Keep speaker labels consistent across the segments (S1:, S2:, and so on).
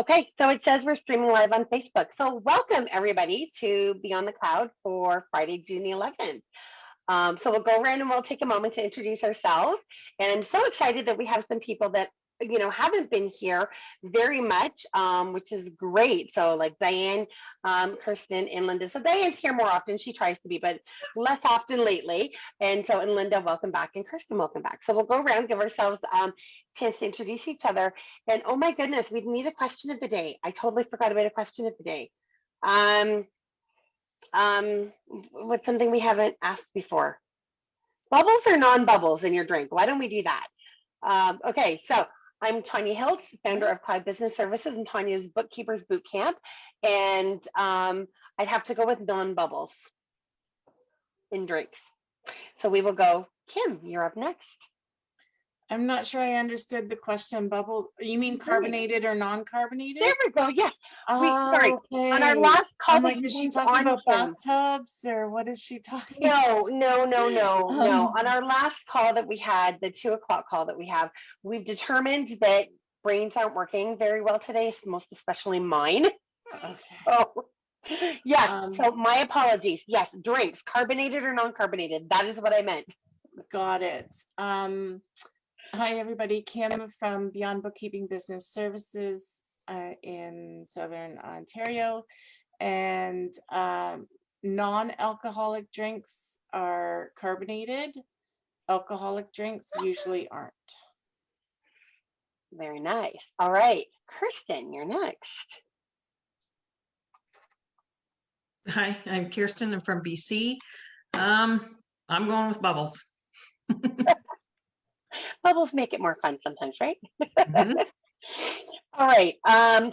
S1: Okay, so it says we're streaming live on Facebook. So welcome everybody to Beyond the Cloud for Friday, June the 11th. So we'll go around and we'll take a moment to introduce ourselves. And I'm so excited that we have some people that haven't been here very much, which is great. So like Diane, Kirsten, and Linda. So Diane's here more often. She tries to be, but less often lately. And so, and Linda, welcome back, and Kirsten, welcome back. So we'll go around, give ourselves a chance to introduce each other. And oh my goodness, we need a question of the day. I totally forgot about a question of the day. What's something we haven't asked before? Bubbles or non-bubbles in your drink? Why don't we do that? Okay, so I'm Tanya Hiltz, founder of Cloud Business Services and Tanya's Bookkeepers Bootcamp. And I'd have to go with non-bubbles in drinks. So we will go, Kim, you're up next.
S2: I'm not sure I understood the question. Bubble, you mean carbonated or non-carbonated?
S1: There we go, yes.
S2: Oh,
S1: sorry.
S2: Okay.
S1: On our last call,
S2: I'm like, is she talking about bathtubs or what is she talking
S1: about? No. On our last call that we had, the 2 o'clock call that we have, we've determined that brains aren't working very well today, most especially mine.
S2: Okay.
S1: So, yes, so my apologies. Yes, drinks, carbonated or non-carbonated. That is what I meant.
S2: Got it. Hi, everybody. Kim from Beyond Bookkeeping Business Services in Southern Ontario. And non-alcoholic drinks are carbonated. Alcoholic drinks usually aren't.
S1: Very nice. All right, Kirsten, you're next.
S3: Hi, I'm Kirsten. I'm from BC. I'm going with bubbles.
S1: Bubbles make it more fun sometimes, right? Mm-hmm. All right.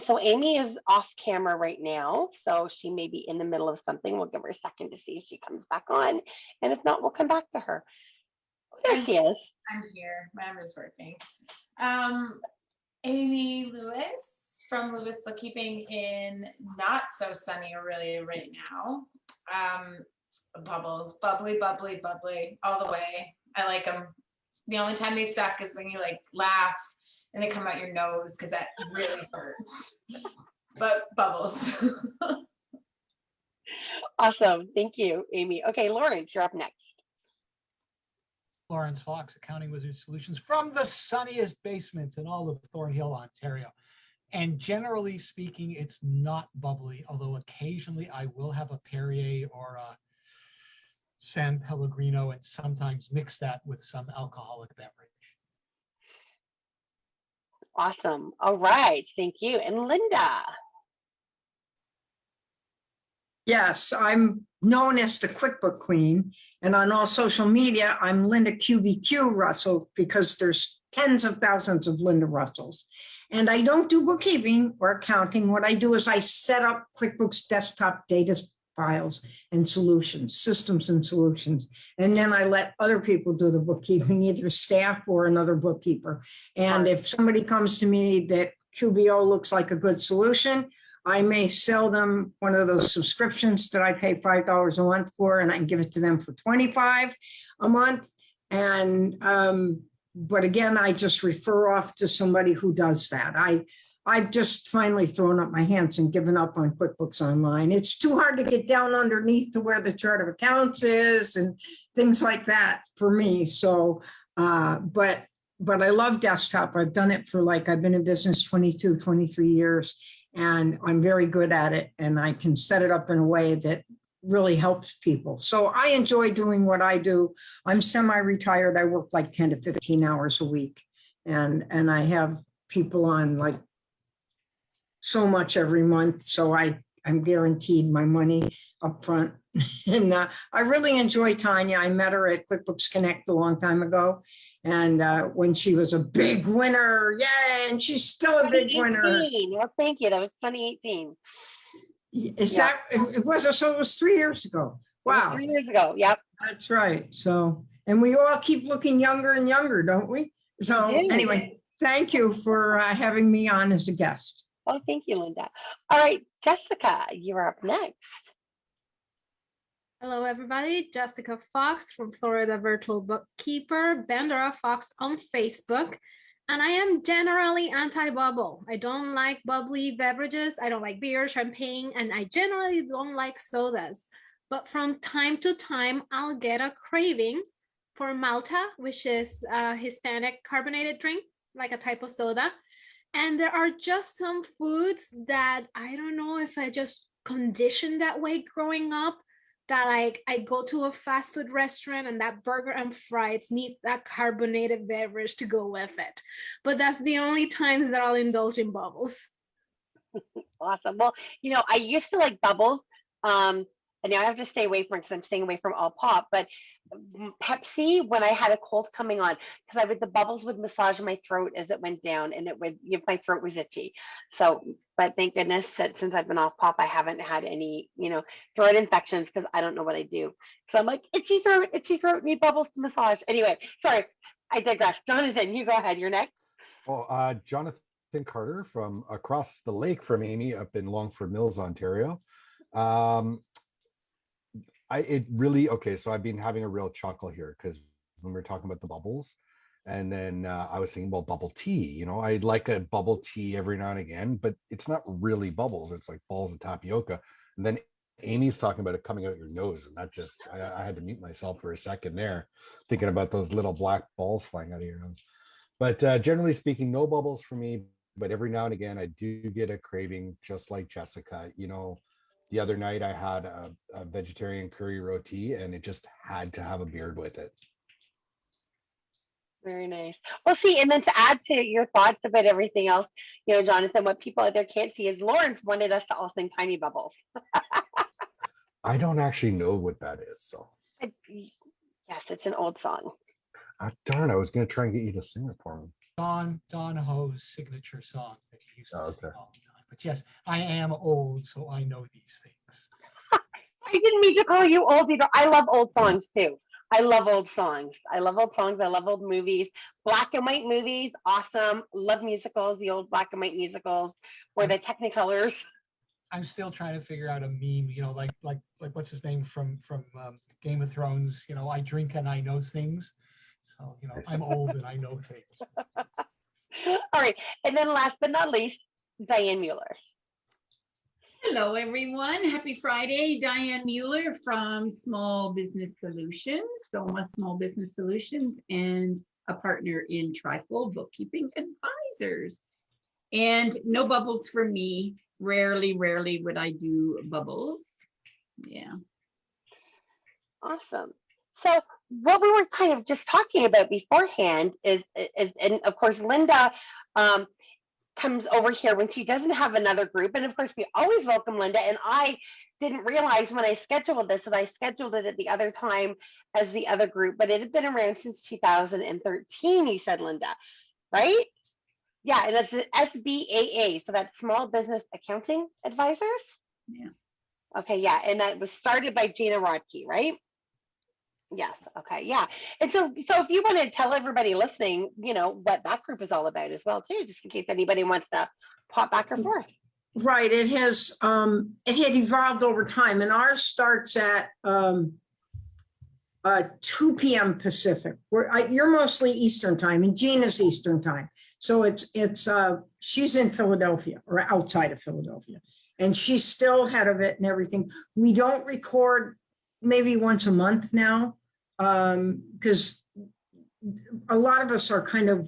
S1: So Amy is off camera right now, so she may be in the middle of something. We'll give her a second to see if she comes back on, and if not, we'll come back to her. Oh, there she is.
S4: I'm here. My camera's working. Amy Lewis from Lewis Bookkeeping in not so sunny Aurelia right now. Bubbles, bubbly all the way. I like them. The only time they suck is when you like laugh and they come out your nose because that really hurts. But bubbles.
S1: Awesome. Thank you, Amy. Okay, Lawrence, you're up next.
S5: Lawrence Fox, Accounting Wizard Solutions from the sunniest basements in all of Thornhill, Ontario. And generally speaking, it's not bubbly, although occasionally I will have a Perrier or a San Pellegrino and sometimes mix that with some alcoholic beverage.
S1: Awesome. All right. Thank you. And Linda.
S6: Yes, I'm known as the QuickBook Queen, and on all social media, I'm Linda QBQ Russell because there's tens of thousands of Linda Russells. And I don't do bookkeeping or accounting. What I do is I set up QuickBooks desktop data files and solutions, systems and solutions. And then I let other people do the bookkeeping, either staff or another bookkeeper. And if somebody comes to me that QBO looks like a good solution, I may sell them one of those subscriptions that I pay $5 a month for, and I can give it to them for $25 a month. And but again, I just refer off to somebody who does that. I've just finally thrown up my hands and given up on QuickBooks Online. It's too hard to get down underneath to where the chart of accounts is and things like that for me. So, but I love desktop. I've done it for I've been in business 22, 23 years, and I'm very good at it. And I can set it up in a way that really helps people. So I enjoy doing what I do. I'm semi-retired. I work 10 to 15 hours a week. And I have people on so much every month. So I'm guaranteed my money up front. And I really enjoy Tanya. I met her at QuickBooks Connect a long time ago. And when she was a big winner, yay, and she's still a big winner.
S1: Well, thank you. That was 2018.
S6: Is that, it was 3 years ago. Wow.
S1: 3 years ago, yep.
S6: That's right. So, and we all keep looking younger and younger, don't we? So anyway, thank you for having me on as a guest.
S1: Oh, thank you, Linda. All right, Jessica, you're up next.
S7: Hello, everybody. Jessica Fox from Florida Virtual Bookkeeper, Bandera Fox on Facebook. And I am generally anti-bubble. I don't like bubbly beverages. I don't like beer, champagne, and I generally don't like sodas. But from time to time, I'll get a craving for Malta, which is a Hispanic carbonated drink, like a type of soda. And there are just some foods that I don't know if I just conditioned that way growing up, that like I go to a fast food restaurant and that burger and fries needs that carbonated beverage to go with it. But that's the only times that I'll indulge in bubbles.
S1: Awesome. Well, I used to like bubbles. And now I have to stay away from it because I'm staying away from all pop. But Pepsi, when I had a cold coming on, because the bubbles would massage my throat as it went down, and my throat was itchy. So, but thank goodness that since I've been off pop, I haven't had any, throat infections because I don't know what I do. So I'm like, itchy throat, need bubbles to massage. Anyway, sorry, I digress. Jonathan, you go ahead. You're next.
S8: Well, Jonathan Carter from across the lake from Amy up in Longford Mills, Ontario. So I've been having a real chuckle here because when we were talking about the bubbles, and then I was thinking about bubble tea. I'd like a bubble tea every now and again, but it's not really bubbles. It's like balls of tapioca. And then Amy's talking about it coming out your nose, and that just I had to mute myself for a second there, thinking about those little black balls flying out of your nose. But generally speaking, no bubbles for me. But every now and again, I do get a craving, just like Jessica. The other night I had a vegetarian curry roti, and it just had to have a beard with it.
S1: Very nice. Well, see, and then to add to your thoughts about everything else, Jonathan, what people out there can't see is Lawrence wanted us to all sing Tiny Bubbles.
S8: I don't actually know what that is. So
S1: yes, it's an old song.
S8: Darn, I was going to try and get you to sing it for me.
S5: Don Ho's signature song that he used to
S8: Okay.
S5: sing all the time. But yes, I am old, so I know these things.
S1: I didn't mean to call you old either. I love old songs too. I love old songs. I love old movies. Black and white movies, awesome. Love musicals, the old black and white musicals, or the Technicolors.
S5: I'm still trying to figure out a meme, like what's his name from Game of Thrones. I drink and I know things. So, I'm old and I know things.
S1: All right. And then last but not least, Diane Mueller.
S9: Hello, everyone. Happy Friday. Diane Mueller from Small Business Solutions, Soma Small Business Solutions, and a partner in Trifold Bookkeeping Advisors. And no bubbles for me. Rarely would I do bubbles. Yeah.
S1: Awesome. So what we were kind of just talking about beforehand is and of course, Linda comes over here when she doesn't have another group. And of course, we always welcome Linda. And I didn't realize when I scheduled this that I scheduled it at the other time as the other group, but it had been around since 2013, you said, Linda, right? Yeah, and it's the SBAA, so that's Small Business Accounting Advisors.
S9: Yeah.
S1: Okay, yeah, and that was started by Gina Rodkey, right? Yes. Okay. Yeah. And so if you want to tell everybody listening, what that group is all about as well, too, just in case anybody wants to pop back or forth.
S6: Right. It has, it had evolved over time, and ours starts at 2 p.m. Pacific. You're mostly Eastern time, and Gina's Eastern time. So she's in Philadelphia or outside of Philadelphia, and she's still head of it and everything. We don't record maybe once a month now, because a lot of us are kind of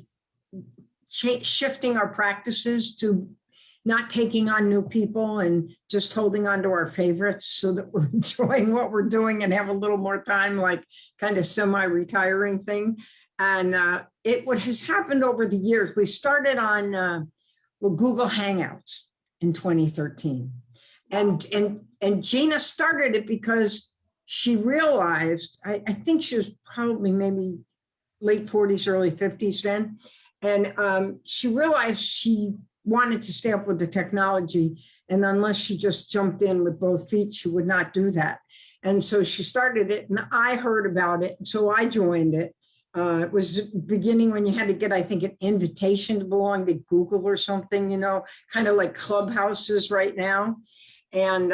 S6: shifting our practices to not taking on new people and just holding on to our favorites so that we're enjoying what we're doing and have a little more time, like kind of semi-retiring thing. And what has happened over the years, we started on Google Hangouts in 2013. And Gina started it because she realized, I think she was probably maybe late 40s, early 50s then. And she realized she wanted to stay up with the technology. And unless she just jumped in with both feet, she would not do that. And so she started it, and I heard about it. So I joined it. It was the beginning when you had to get, I think, an invitation to belong to Google or something, kind of like clubhouses right now. And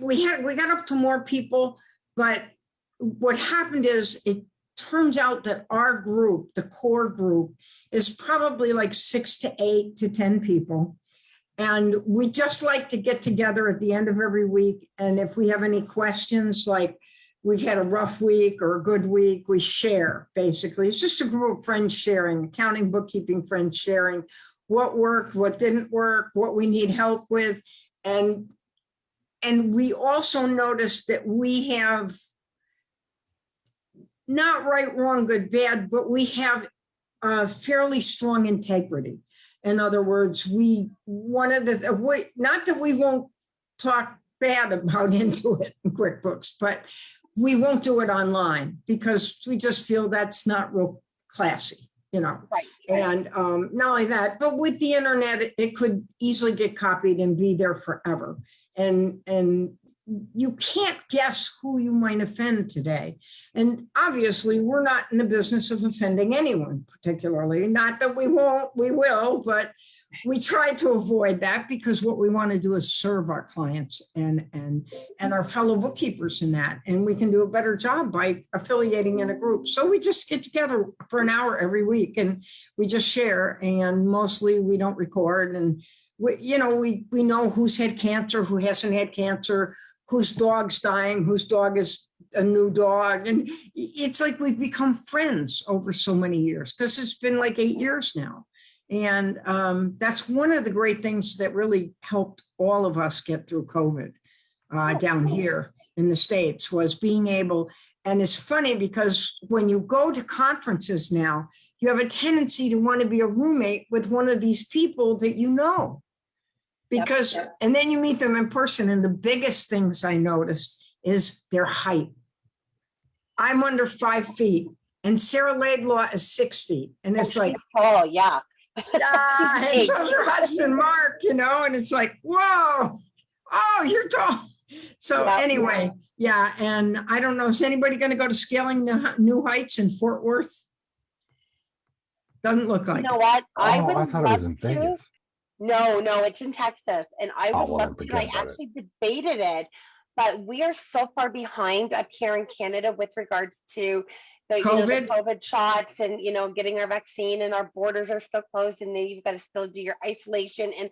S6: we got up to more people, but what happened is it turns out that our group, the core group, is probably like 6 to 8 to 10 people. And we just like to get together at the end of every week. And if we have any questions, like we've had a rough week or a good week, we share, basically. It's just a group of friends sharing, accounting, bookkeeping friends sharing what worked, what didn't work, what we need help with. And we also noticed that we have not right, wrong, good, bad, but we have a fairly strong integrity. In other words, not that we won't talk bad about Intuit and QuickBooks, but we won't do it online because we just feel that's not real classy, Right. And not only that, but with the internet, it could easily get copied and be there forever. And you can't guess who you might offend today. And obviously, we're not in the business of offending anyone particularly. Not that we won't, we will, but we try to avoid that because what we want to do is serve our clients and our fellow bookkeepers in that. And we can do a better job by affiliating in a group. So we just get together for an hour every week and we just share, and mostly we don't record. And we know who's had cancer, who hasn't had cancer, whose dog's dying, whose dog is a new dog. And it's like we've become friends over so many years because it's been like 8 years now. And that's one of the great things that really helped all of us get through COVID down here in the States, was being able, and it's funny because when you go to conferences now, you have a tendency to want to be a roommate with one of these people that you know. Because, and then you meet them in person. And the biggest things I noticed is their height. I'm under 5 feet and Sarah Laidlaw is 6 feet. And it's like,
S1: oh yeah.
S6: And so's her husband, Mark, and it's like, whoa, oh, you're tall. So anyway, and I don't know, is anybody going to go to Scaling New Heights in Fort Worth? Doesn't look like
S1: You know what?
S8: I thought it was in Vegas.
S1: No, it's in Texas. And I would love to. I
S8: forget
S1: actually debated it, but we are so far behind up here in Canada with regards to the
S6: COVID?
S1: the COVID shots and, getting our vaccine, and our borders are still closed, and then you've got to still do your isolation. And,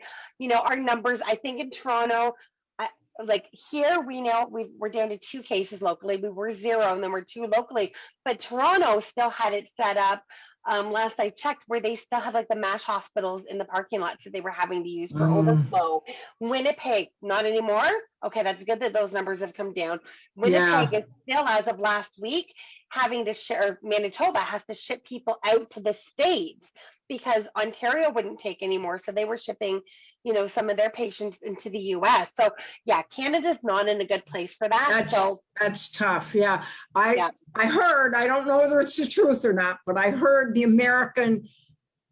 S1: our numbers, I think in Toronto, like here, we're down to 2 cases locally. We were 0 and then we're 2 locally, but Toronto still had it set up. Last I checked, where they still have like the MASH hospitals in the parking lots that they were having to use for overflow. Winnipeg, not anymore. Okay, that's good that those numbers have come down. Winnipeg is still, as of last week, having to share. Manitoba has to ship people out to the States because Ontario wouldn't take anymore. So they were shipping, some of their patients into the US. So Canada's not in a good place for that.
S6: That's tough. Yeah. I heard, I don't know whether it's the truth or not, but I heard the American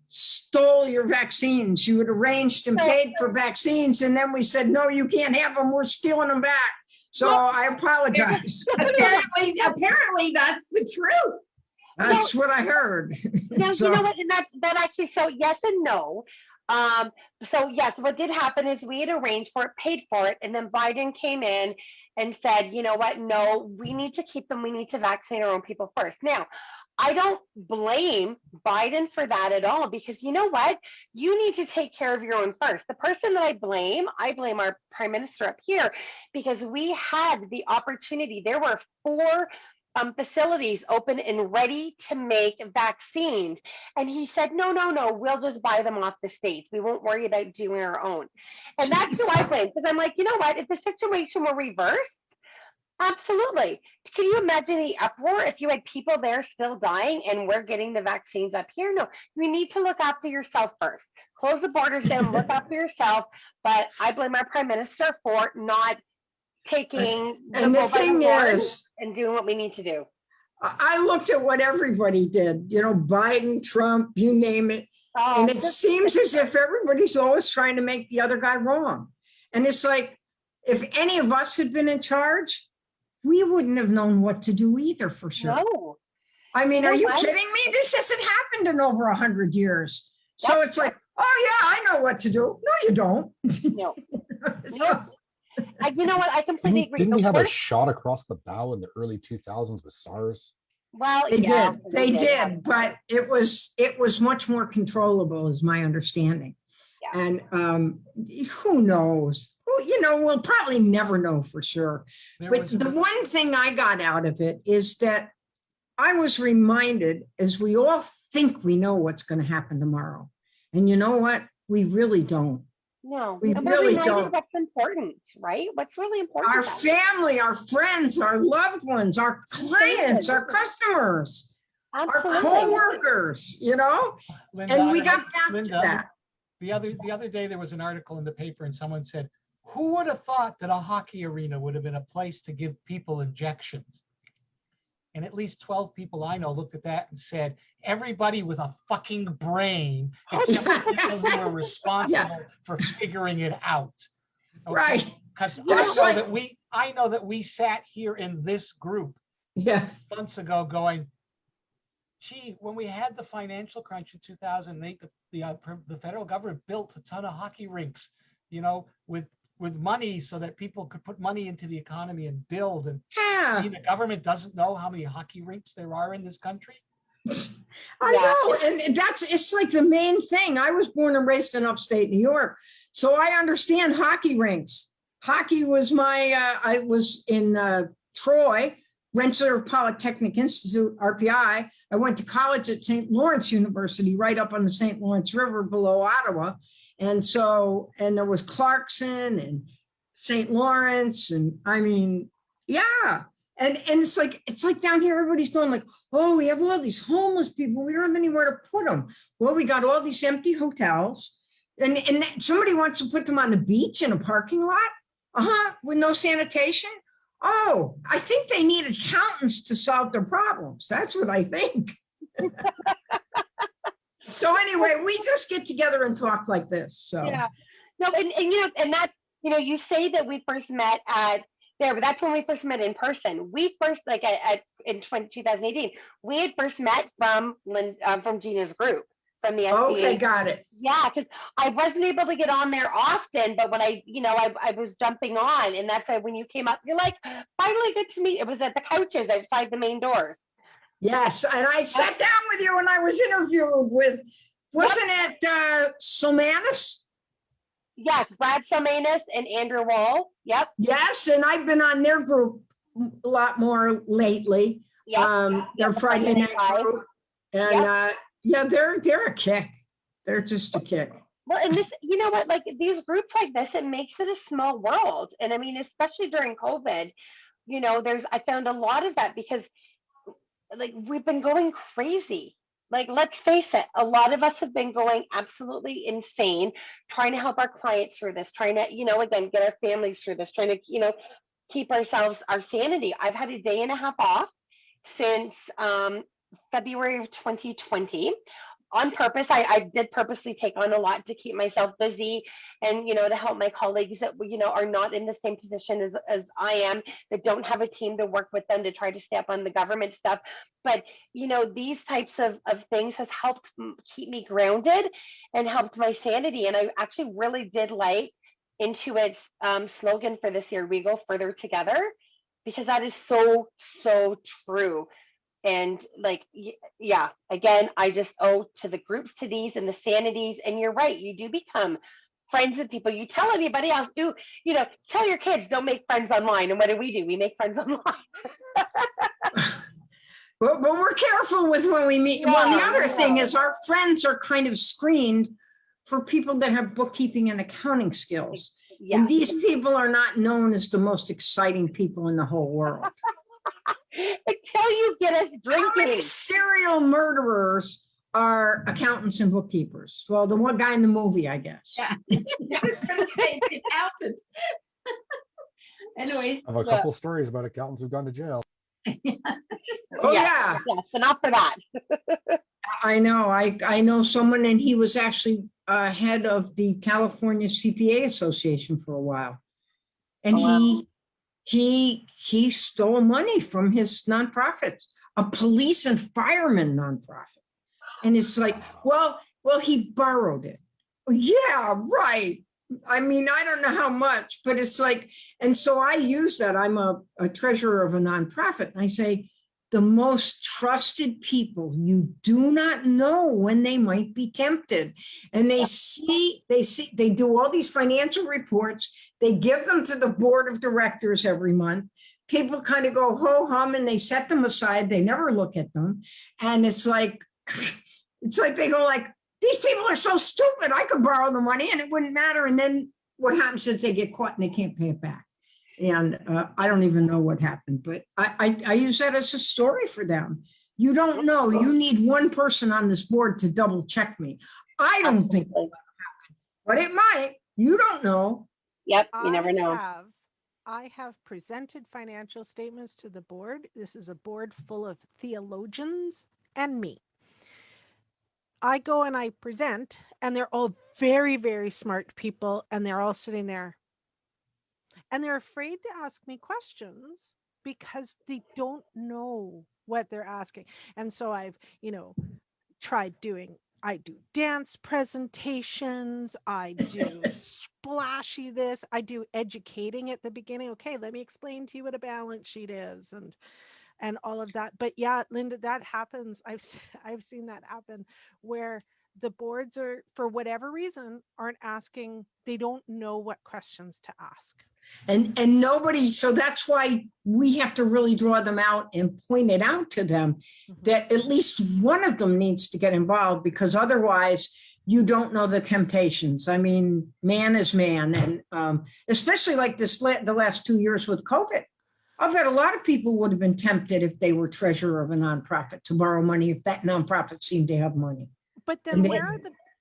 S6: stole your vaccines. You had arranged and paid for vaccines. And then we said, no, you can't have them. We're stealing them back. So I apologize.
S9: Apparently that's the truth.
S6: That's what I heard.
S1: Now, you know what? And that actually, so yes and no. So yes, what did happen is we had arranged for it, paid for it, and then Biden came in and said, you know what? No, we need to keep them. We need to vaccinate our own people first. Now, I don't blame Biden for that at all, because you know what? You need to take care of your own first. The person that I blame our prime minister up here, because we had the opportunity. There were 4 facilities open and ready to make vaccines. And he said, no, we'll just buy them off the States. We won't worry about doing our own. And that's who I blame, because I'm like, you know what? If the situation were reversed, absolutely. Can you imagine the uproar if you had people there still dying and we're getting the vaccines up here? No, you need to look after yourself first. Close the borders down, look after yourself. But I blame our prime minister for not taking
S6: the thing is,
S1: and doing what we need to do.
S6: I looked at what everybody did, Biden, Trump, you name it. And it seems as if everybody's always trying to make the other guy wrong. And it's like, if any of us had been in charge, we wouldn't have known what to do either, for sure.
S1: No.
S6: I mean, are you kidding me? This hasn't happened in over 100 years. So it's like, oh yeah, I know what to do. No, you don't.
S1: No. No. You know what? I completely agree.
S8: Didn't we have a shot across the bow in the early 2000s with SARS?
S1: Well,
S6: They
S1: yeah,
S6: did, they
S1: yeah.
S6: did, but it was much more controllable, is my understanding.
S1: Yeah.
S6: And who knows? We'll probably never know for sure.
S5: There
S6: But
S5: was
S6: the one thing I got out of it is that I was reminded, as we all think we know what's going to happen tomorrow. And you know what? We really don't.
S1: No,
S6: We
S1: and we're
S6: really
S1: reminded
S6: don't.
S1: what's important, right? What's really important.
S6: Our
S1: about it.
S6: family, our friends, our loved ones, our clients, our customers, our
S1: Absolutely.
S6: coworkers,
S5: Linda,
S6: and
S5: I
S6: we
S5: don't
S6: got
S5: know-
S6: back
S5: Linda,
S6: to that.
S5: The other day, there was an article in the paper and someone said, who would have thought that a hockey arena would have been a place to give people injections? And at least 12 people I know looked at that and said, everybody with a fucking brain, except the people who are responsible for figuring it out. Okay?
S6: Right.
S5: Because
S6: That's like-
S5: I know that we sat here in this group
S6: Yeah.
S5: months ago going, gee, when we had the financial crunch in 2008, the federal government built a ton of hockey rinks, with money so that people could put money into the economy and build. And
S6: Yeah.
S5: the government doesn't know how many hockey rinks there are in this country.
S6: I know, and it's like the main thing. I was born and raised in upstate New York, so I understand hockey rinks. Hockey was I was in Troy, Rensselaer Polytechnic Institute, RPI. I went to college at St. Lawrence University, right up on the St. Lawrence River below Ottawa. And there was Clarkson and St. Lawrence, and I mean, yeah. And it's like down here, everybody's going like, oh, we have all these homeless people. We don't have anywhere to put them. Well, we got all these empty hotels, and somebody wants to put them on the beach in a parking lot, with no sanitation. Oh, I think they need accountants to solve their problems. That's what I think. So anyway, we just get together and talk like this. So
S1: Yeah. No, and that's, you say that we first met at there, but that's when we first met in person. We first, like in 2018, we had first met from Gina's group, from the SBA.
S6: Okay, got it.
S1: Yeah, because I wasn't able to get on there often, but when I was jumping on, and that's why when you came up, you're like, finally good to meet. It was at the couches outside the main doors.
S6: Yes, and I sat down with you and I was interviewed with, wasn't it Somanis?
S1: Yes, Brad Somanis and Andrew Wall. Yep.
S6: Yes, and I've been on their group a lot more lately.
S1: Yep.
S6: Their Friday night group. And they're a kick. They're just a kick.
S1: Well, and this, you know what, like these groups like this, it makes it a small world. And I mean, especially during COVID, I found a lot of that because like we've been going crazy. Like, let's face it, a lot of us have been going absolutely insane, trying to help our clients through this, trying to, again, get our families through this, trying to, keep our sanity. I've had a day and a half off since February of 2020. On purpose. I did purposely take on a lot to keep myself busy and, to help my colleagues that, are not in the same position as I am, that don't have a team to work with them to try to stay up on the government stuff. But, these types of things has helped keep me grounded and helped my sanity. And I actually really did like Intuit's slogan for this year, we go further together, because that is so, so true. And like, yeah, again, I just owe to the groups, to these and the sanities. And you're right, you do become friends with people. You tell anybody else, tell your kids, don't make friends online. And what do? We make friends online.
S6: But we're careful with when we meet. Well, the other thing is our friends are kind of screened for people that have bookkeeping and accounting skills.
S1: Yeah.
S6: And these people are not known as the most exciting people in the whole world.
S1: Until you get us drinking.
S6: How many serial murderers are accountants and bookkeepers? Well, the one guy in the movie, I guess.
S9: Yeah. I was gonna say accountant. Anyways.
S8: I have a couple stories about accountants who've gone to jail.
S6: Oh, yeah.
S1: Yes, enough for that.
S6: I know. I know someone, and he was actually head of the California CPA Association for a while. And he stole money from his nonprofits, a police and fireman nonprofit. And it's like, well, he borrowed it. Yeah, right. I mean, I don't know how much, but it's like, and so I use that. I'm a treasurer of a nonprofit. And I say, the most trusted people. You do not know when they might be tempted. And they do all these financial reports. They give them to the board of directors every month. People kind of go ho hum and they set them aside. They never look at them. And it's like they go like, these people are so stupid. I could borrow the money and it wouldn't matter. And then what happens is they get caught and they can't pay it back. And I don't even know what happened, but I use that as a story for them. You don't know. You need one person on this board to double check me. I don't think that will happen, but it might. You don't know.
S1: Yep, you never know.
S10: I have presented financial statements to the board. This is a board full of theologians and me. I go and I present, and they're all very, very smart people, and they're all sitting there. And they're afraid to ask me questions because they don't know what they're asking. And so I've, tried I do dance presentations, I do splashy this, I do educating at the beginning. Okay, let me explain to you what a balance sheet is and all of that. But yeah, Linda, that happens. I've seen that happen where the boards are, for whatever reason, aren't asking, they don't know what questions to ask.
S6: And nobody, so that's why we have to really draw them out and point it out to them that at least one of them needs to get involved, because otherwise you don't know the temptations. I mean, man is man. And especially like the last 2 years with COVID, I bet a lot of people would have been tempted if they were treasurer of a nonprofit to borrow money if that nonprofit seemed to have money.
S10: But then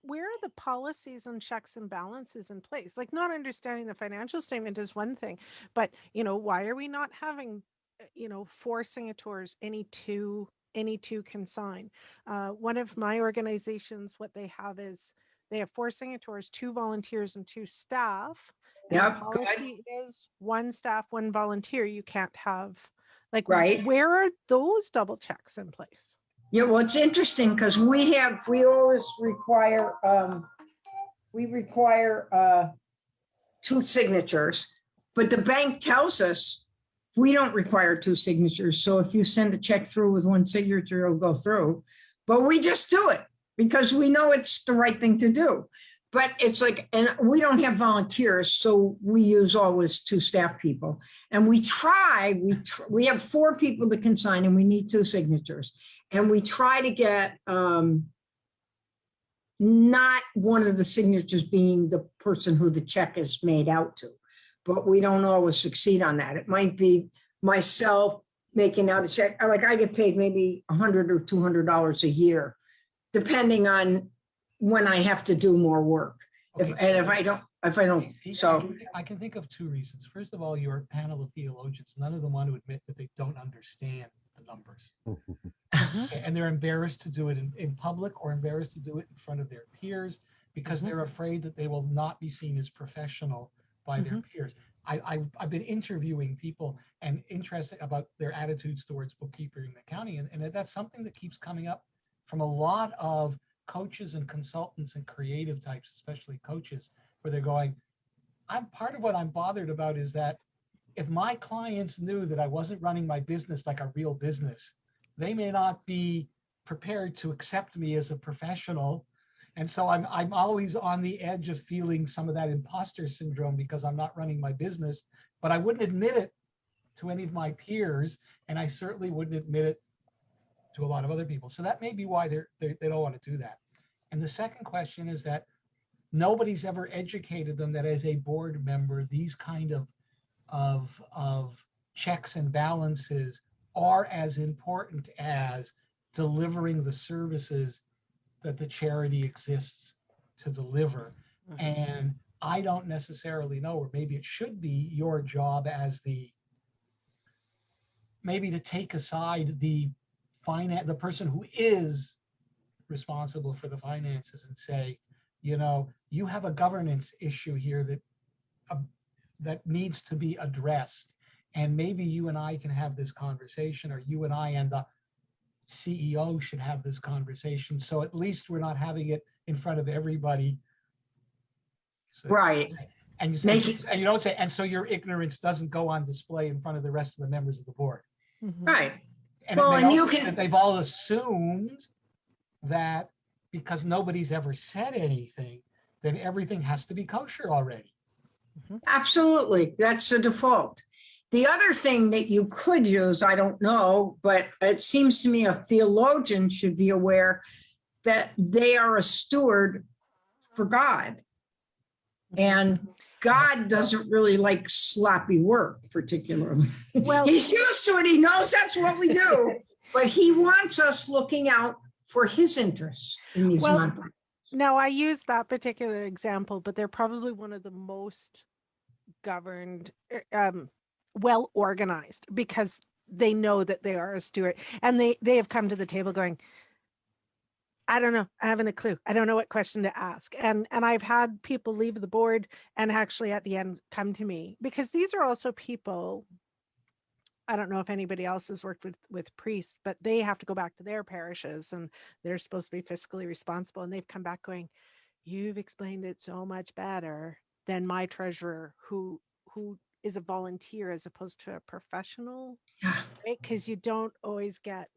S10: where are the policies and checks and balances in place? Like, not understanding the financial statement is one thing, but why are we not having, 4 signators, any two can sign? One of my organizations, what they have is they have 4 signators, 2 volunteers and 2 staff. And the policy is 1 staff, 1 volunteer. You can't have
S6: right.
S10: Where are those double checks in place?
S6: Yeah, well, it's interesting because we always require, 2 signatures, but the bank tells us we don't require 2 signatures. So if you send a check through with 1 signature, it'll go through, but we just do it because we know it's the right thing to do. But it's like, and we don't have volunteers, so we use always 2 staff people. And we have 4 people that can sign and we need 2 signatures. And we try to get not one of the signatures being the person who the check is made out to, but we don't always succeed on that. It might be myself making out a check. Like I get paid maybe $100 or $200 a year, depending on when I have to do more work.
S5: Okay.
S6: If I don't, so.
S5: I can think of 2 reasons. First of all, your panel of theologians, none of them want to admit that they don't understand the numbers. Okay, and they're embarrassed to do it in public or embarrassed to do it in front of their peers because they're afraid that they will not be seen as professional by their peers. I've been interviewing people and interested about their attitudes towards bookkeeping and accounting. And that's something that keeps coming up from a lot of coaches and consultants and creative types, especially coaches, where they're going, part of what I'm bothered about is that if my clients knew that I wasn't running my business like a real business, they may not be prepared to accept me as a professional. And so I'm always on the edge of feeling some of that imposter syndrome because I'm not running my business, but I wouldn't admit it to any of my peers. And I certainly wouldn't admit it to a lot of other people. So that may be why they don't want to do that. And the second question is that nobody's ever educated them that as a board member, these kind of checks and balances are as important as delivering the services that the charity exists to deliver. And I don't necessarily know, or maybe it should be your job as maybe to take aside the person who is responsible for the finances and say, you have a governance issue here that needs to be addressed. And maybe you and I can have this conversation, or you and I and the CEO should have this conversation. So at least we're not having it in front of everybody. So,
S6: right.
S5: And you don't say, and so your ignorance doesn't go on display in front of the rest of the members of the board.
S6: Right.
S5: And
S6: Well,
S5: it may
S6: and you
S5: also be
S6: can-
S5: that they've all assumed that because nobody's ever said anything, then everything has to be kosher already.
S6: Absolutely, that's the default. The other thing that you could use, I don't know, but it seems to me a theologian should be aware that they are a steward for God. And God doesn't really like sloppy work particularly.
S10: Well-
S6: He's used to it, he knows that's what we do, but he wants us looking out for his interests in these
S10: Well,
S6: months.
S10: Now, I use that particular example, but they're probably one of the most governed, well organized, because they know that they are a steward, and they have come to the table going, I don't know, I haven't a clue. I don't know what question to ask. And I've had people leave the board and actually at the end come to me, because these are also people, I don't know if anybody else has worked with priests, but they have to go back to their parishes and they're supposed to be fiscally responsible. And they've come back going, you've explained it so much better than my treasurer who is a volunteer as opposed to a professional,
S6: Yeah.
S10: right? Because you don't always get,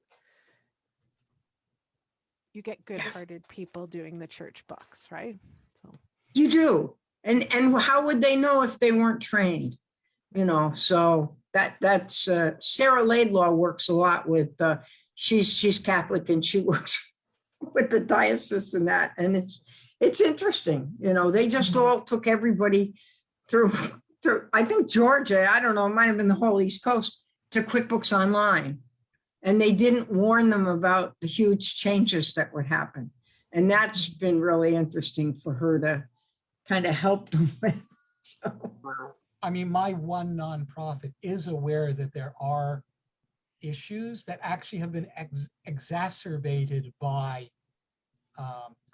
S10: you get good-hearted people doing the church books, right? So
S6: You do. And how would they know if they weren't trained? You know, so that's Sarah Laidlaw works a lot with she's Catholic and she works with the diocese and that, and it's interesting. You know, they just all took everybody through I think Georgia, I don't know, it might have been the whole East Coast, to QuickBooks Online. And they didn't warn them about the huge changes that would happen. And that's been really interesting for her to kind of help them with. So.
S5: I mean, my one nonprofit is aware that there are issues that actually have been exacerbated by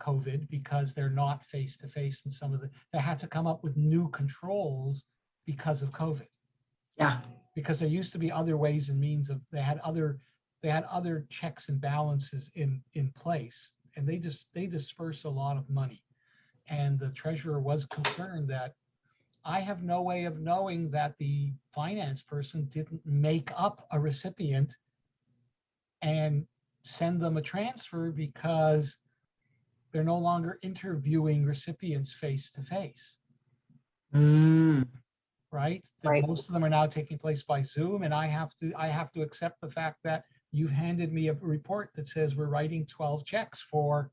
S5: COVID, because they're not face-to-face, and some of they had to come up with new controls because of COVID.
S6: Yeah.
S5: Because there used to be other ways and means of, they had other checks and balances in place, and they disperse a lot of money. And the treasurer was concerned that I have no way of knowing that the finance person didn't make up a recipient and send them a transfer, because they're no longer interviewing recipients face to face. Right?
S1: Right.
S5: Most of them are now taking place by Zoom, and I have to accept the fact that you've handed me a report that says we're writing 12 checks for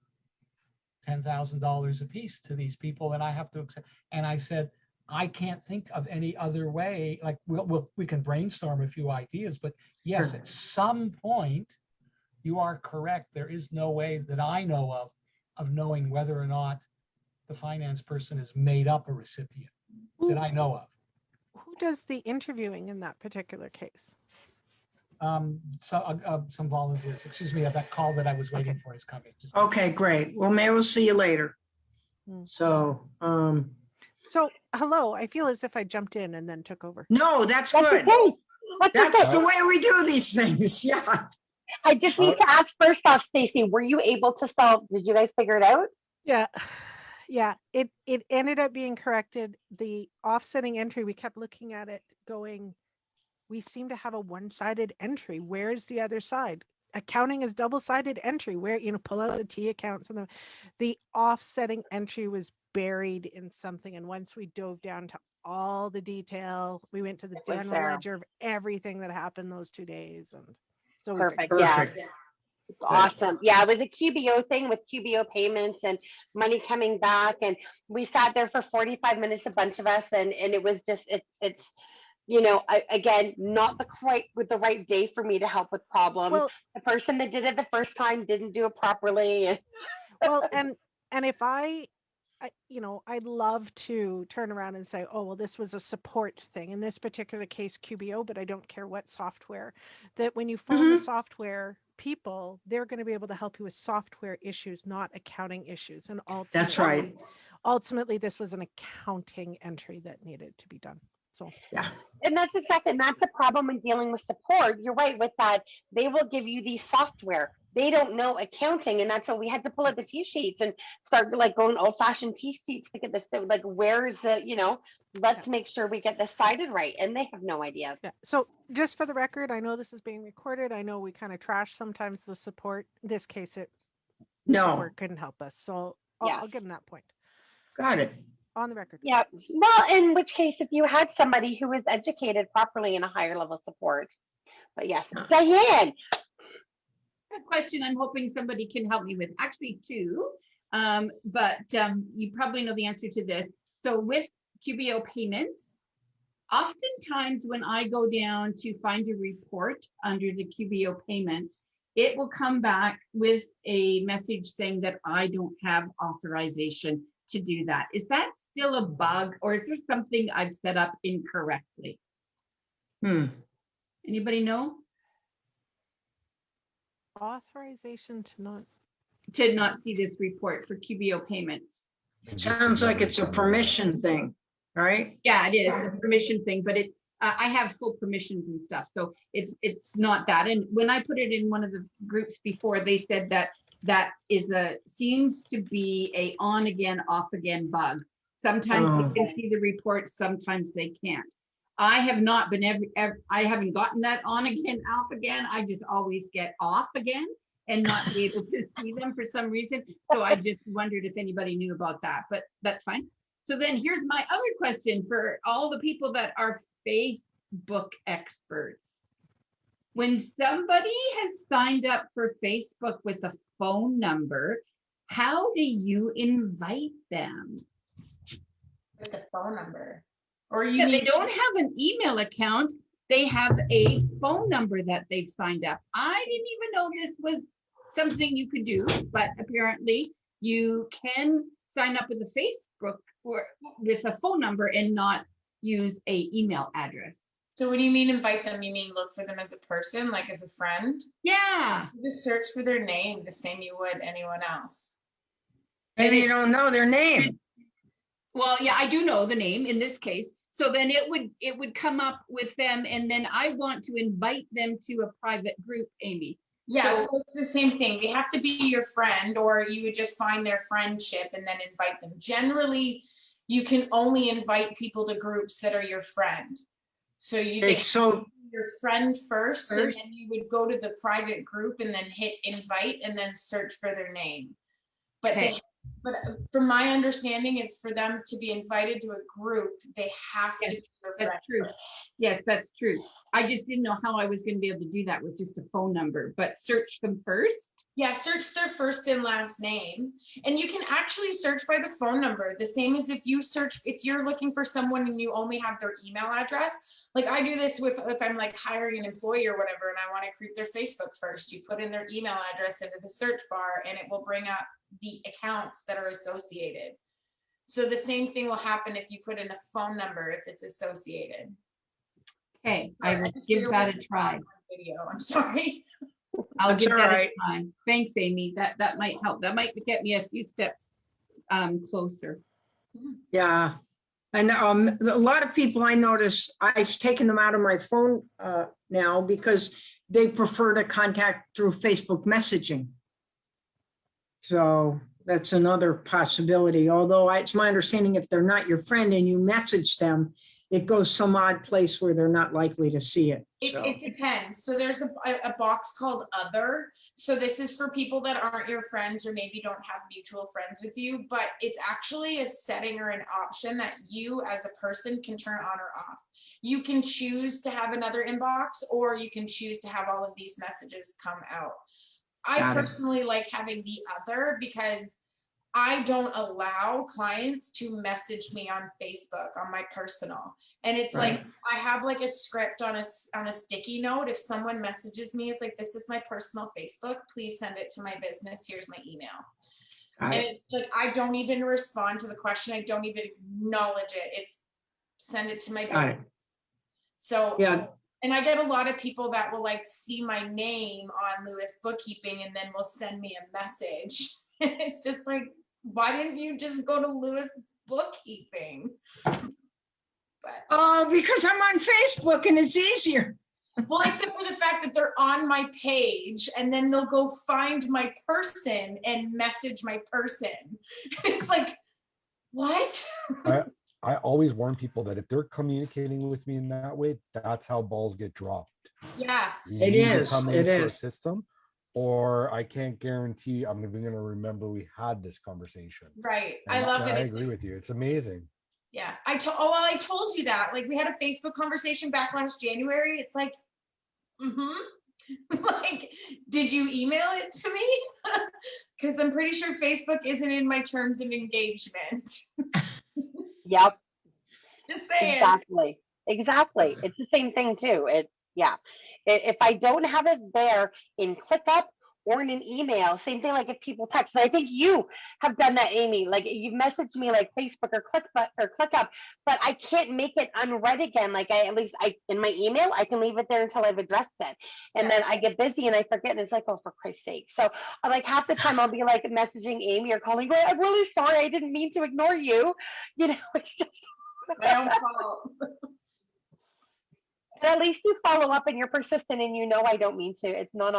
S5: $10,000 a piece to these people, and I have to accept. And I said, I can't think of any other way. Like we can brainstorm a few ideas, but yes,
S6: Sure.
S5: at some point, you are correct. There is no way that I know of knowing whether or not the finance person has made up a recipient that I know of.
S10: who does the interviewing in that particular case?
S5: Some volunteers. Excuse me, that call that I was waiting for is coming.
S6: Okay, great. Well, maybe we'll see you later. So,
S10: So, hello, I feel as if I jumped in and then took over.
S6: no, that's
S1: That's
S6: good.
S1: okay.
S6: That's
S1: okay.
S6: the way we do these things. Yeah.
S1: I just need to ask first off, Stacy, were you able to solve, did you guys figure it out?
S10: Yeah. Yeah, it ended up being corrected. The offsetting entry, we kept looking at it going, we seem to have a one-sided entry. Where's the other side? Accounting is double-sided entry, where, pull out the T accounts, and the offsetting entry was buried in something. And once we dove down to all the detail, we went to the general ledger of everything that happened those 2 days. And so we
S1: Perfect.
S6: Perfect.
S1: Yeah. Awesome. Yeah, it was a QBO thing with QBO payments and money coming back. And we sat there for 45 minutes, a bunch of us, and it was just, it's again, not the right day for me to help with problems.
S10: Well,
S1: the person that did it the first time didn't do it properly.
S10: well, and if I'd love to turn around and say, oh, well, this was a support thing. In this particular case, QBO, but I don't care what software. That when you phone the software people, they're going to be able to help you with software issues, not accounting issues. And ultimately,
S6: That's right.
S10: Ultimately, this was an accounting entry that needed to be done. So
S6: Yeah.
S1: And that's the problem when dealing with support. You're right with that. They will give you the software. they don't know accounting, and that's what we had to pull out the T-sheets and start like going old-fashioned T-sheets to get this, like where's the, let's make sure we get this cited right, and they have no idea.
S10: Yeah. So just for the record, I know this is being recorded. I know we kind of trash sometimes the support. In this case,
S6: No,
S10: support couldn't help us. So
S1: Yeah.
S10: I'll give them that point
S6: got it.
S10: on the record.
S1: Yeah, well, in which case, if you had somebody who was educated properly in a higher level support. But yes, Diane.
S9: A question I'm hoping somebody can help me with, actually two, but you probably know the answer to this. So with QBO payments, oftentimes when I go down to find a report under the QBO payments, it will come back with a message saying that I don't have authorization to do that. Is that still a bug, or is there something I've set up incorrectly? Anybody know?
S10: Authorization to
S9: not see this report for QBO payments.
S6: Sounds like it's a permission thing, right?
S9: Yeah, it is a permission thing, but it's I have full permissions and stuff, so it's not that. And when I put it in one of the groups before, they said that seems to be a on again, off again bug. Sometimes they can see the report, sometimes they can't. I have not been I haven't gotten that on again, off again. I just always get off again and not be able to see them for some reason. So I just wondered if anybody knew about that, but that's fine. So then here's my other question for all the people that are Facebook experts. When somebody has signed up for Facebook with a phone number, how do you invite them?
S4: With the phone number. Or
S9: they don't have an email account. They have a phone number that they've signed up. I didn't even know this was something you could do, but apparently you can sign up with a Facebook with a phone number and not use a email address.
S4: So what do you mean invite them? You mean look for them as a person, like as a friend?
S9: Yeah.
S4: You just search for their name the same you would anyone else.
S6: Maybe you don't know their name.
S9: Well, yeah, I do know the name in this case. So then it would come up with them, and then I want to invite them to a private group, Amy.
S4: Yeah, so it's the same thing. They have to be your friend, or you would just find their friendship and then invite them. Generally, you can only invite people to groups that are your friend. So your friend first, and then you would go to the private group and then hit invite and then search for their name. But but from my understanding, it's for them to be invited to a group, they have to be your friend.
S9: That's true. Yes, that's true. I just didn't know how I was going to be able to do that with just a phone number, but search them first.
S4: Yeah, search their first and last name. And you can actually search by the phone number. The same as if you're looking for someone and you only have their email address. Like I do this if I'm like hiring an employee or whatever, and I want to creep their Facebook first. You put in their email address into the search bar and it will bring up the accounts that are associated. So the same thing will happen if you put in a phone number if it's associated.
S9: Okay, I will give that a try.
S4: Video, I'm sorry.
S9: I'll give that a try. Thanks, Amy. That might help. That might get me a few steps closer.
S6: Yeah. And a lot of people I notice, I've taken them out of my phone now because they prefer to contact through Facebook messaging. So that's another possibility. Although it's my understanding if they're not your friend and you message them, it goes some odd place where they're not likely to see it.
S4: It depends. So there's a box called other. So this is for people that aren't your friends or maybe don't have mutual friends with you, but it's actually a setting or an option that you as a person can turn on or off. You can choose to have another inbox, or you can choose to have all of these messages come out. I personally like having the other because I don't allow clients to message me on Facebook on my personal. And it's like, I have like a script on a sticky note. If someone messages me, it's like, this is my personal Facebook, please send it to my business. Here's my email. And it's like, I don't even respond to the question. I don't even acknowledge it. It's send it to my business. So, yeah. And I get a lot of people that will like see my name on Lewis Bookkeeping and then will send me a message. It's just like, why didn't you just go to Lewis Bookkeeping? But
S6: because I'm on Facebook and it's easier.
S4: Well, except for the fact fact that they're on my page and then they'll go find my person and message my person. It's like, what?
S8: I always warn people that if they're communicating with me in that way, that's how balls get dropped.
S4: Yeah.
S6: It
S8: You either
S6: is,
S8: come
S6: it
S8: in for a
S6: is.
S8: system, or I can't guarantee I'm even going to remember we had this conversation.
S4: Right.
S8: And
S4: I love that.
S8: I agree with you. It's amazing.
S4: Yeah. I told you that. Like, we had a Facebook conversation back last January. It's like, like, did you email it to me? Because I'm pretty sure Facebook isn't in my terms of engagement.
S1: Yep.
S4: Just saying.
S1: Exactly. It's the same thing too. It's, yeah. If I don't have it there in ClickUp or in an email, same thing like if people text. And I think you have done that, Amy. Like, you've messaged me like Facebook or ClickUp, but I can't make it unread again. Like, at least in my email, I can leave it there until I've addressed it. And then I get busy and I forget, and it's like, oh, for Christ's sake. So like half the time I'll be like messaging Amy or calling, well, I'm really sorry. I didn't mean to ignore you. You know, it's just
S4: my own fault.
S1: But at least you follow up and you're persistent, and you know I don't mean to. It's not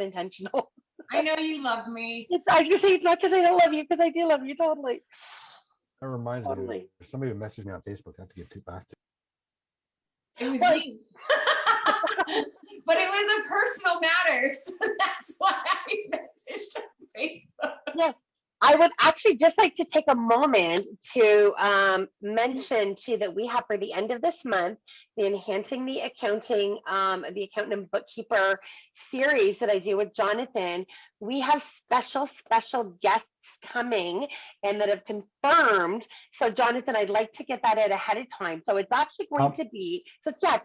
S1: intentional.
S4: I know you love me.
S1: I just say it's not because I don't love you, because I do love you totally.
S8: That reminds me,
S1: Totally.
S8: there's somebody who messaged me on Facebook. I have to get back to.
S4: It was me. But it was a personal matter, so that's why I messaged on Facebook.
S1: Yes. I would actually just like to take a moment to mention too that we have for the end of this month, the Enhancing the Accounting, the Accountant and Bookkeeper series that I do with Jonathan. We have special guests coming and that have confirmed. So Jonathan, I'd like to get that out ahead of time. So it's actually going to be, so yeah.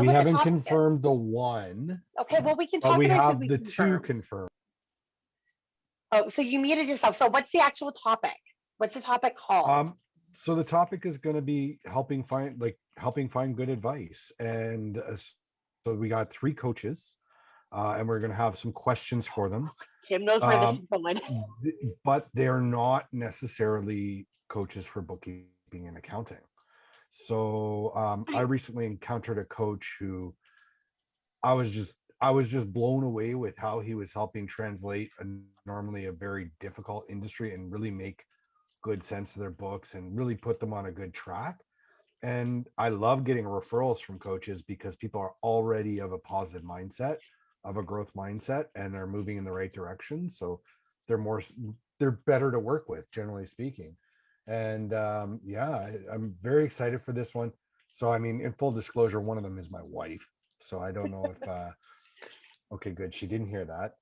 S8: We haven't confirmed the one.
S1: Okay, well, we can talk
S8: but we
S1: about
S8: have the two confirmed.
S1: Oh, so you muted yourself. So what's the actual topic? What's the topic called?
S8: So the topic is going to be helping find good advice. And so we got 3 coaches, and we're going to have some questions for them.
S1: Kim knows where this is going.
S8: But they're not necessarily coaches for bookkeeping and accounting. So I recently encountered a coach who I was just blown away with how he was helping translate normally a very difficult industry and really make good sense of their books and really put them on a good track. And I love getting referrals from coaches because people are already of a positive mindset, of a growth mindset, and they're moving in the right direction. So they're better to work with, generally speaking. And I'm very excited for this one. So, I mean, in full disclosure, one of them is my wife. So I don't know if, okay, good. She didn't hear that.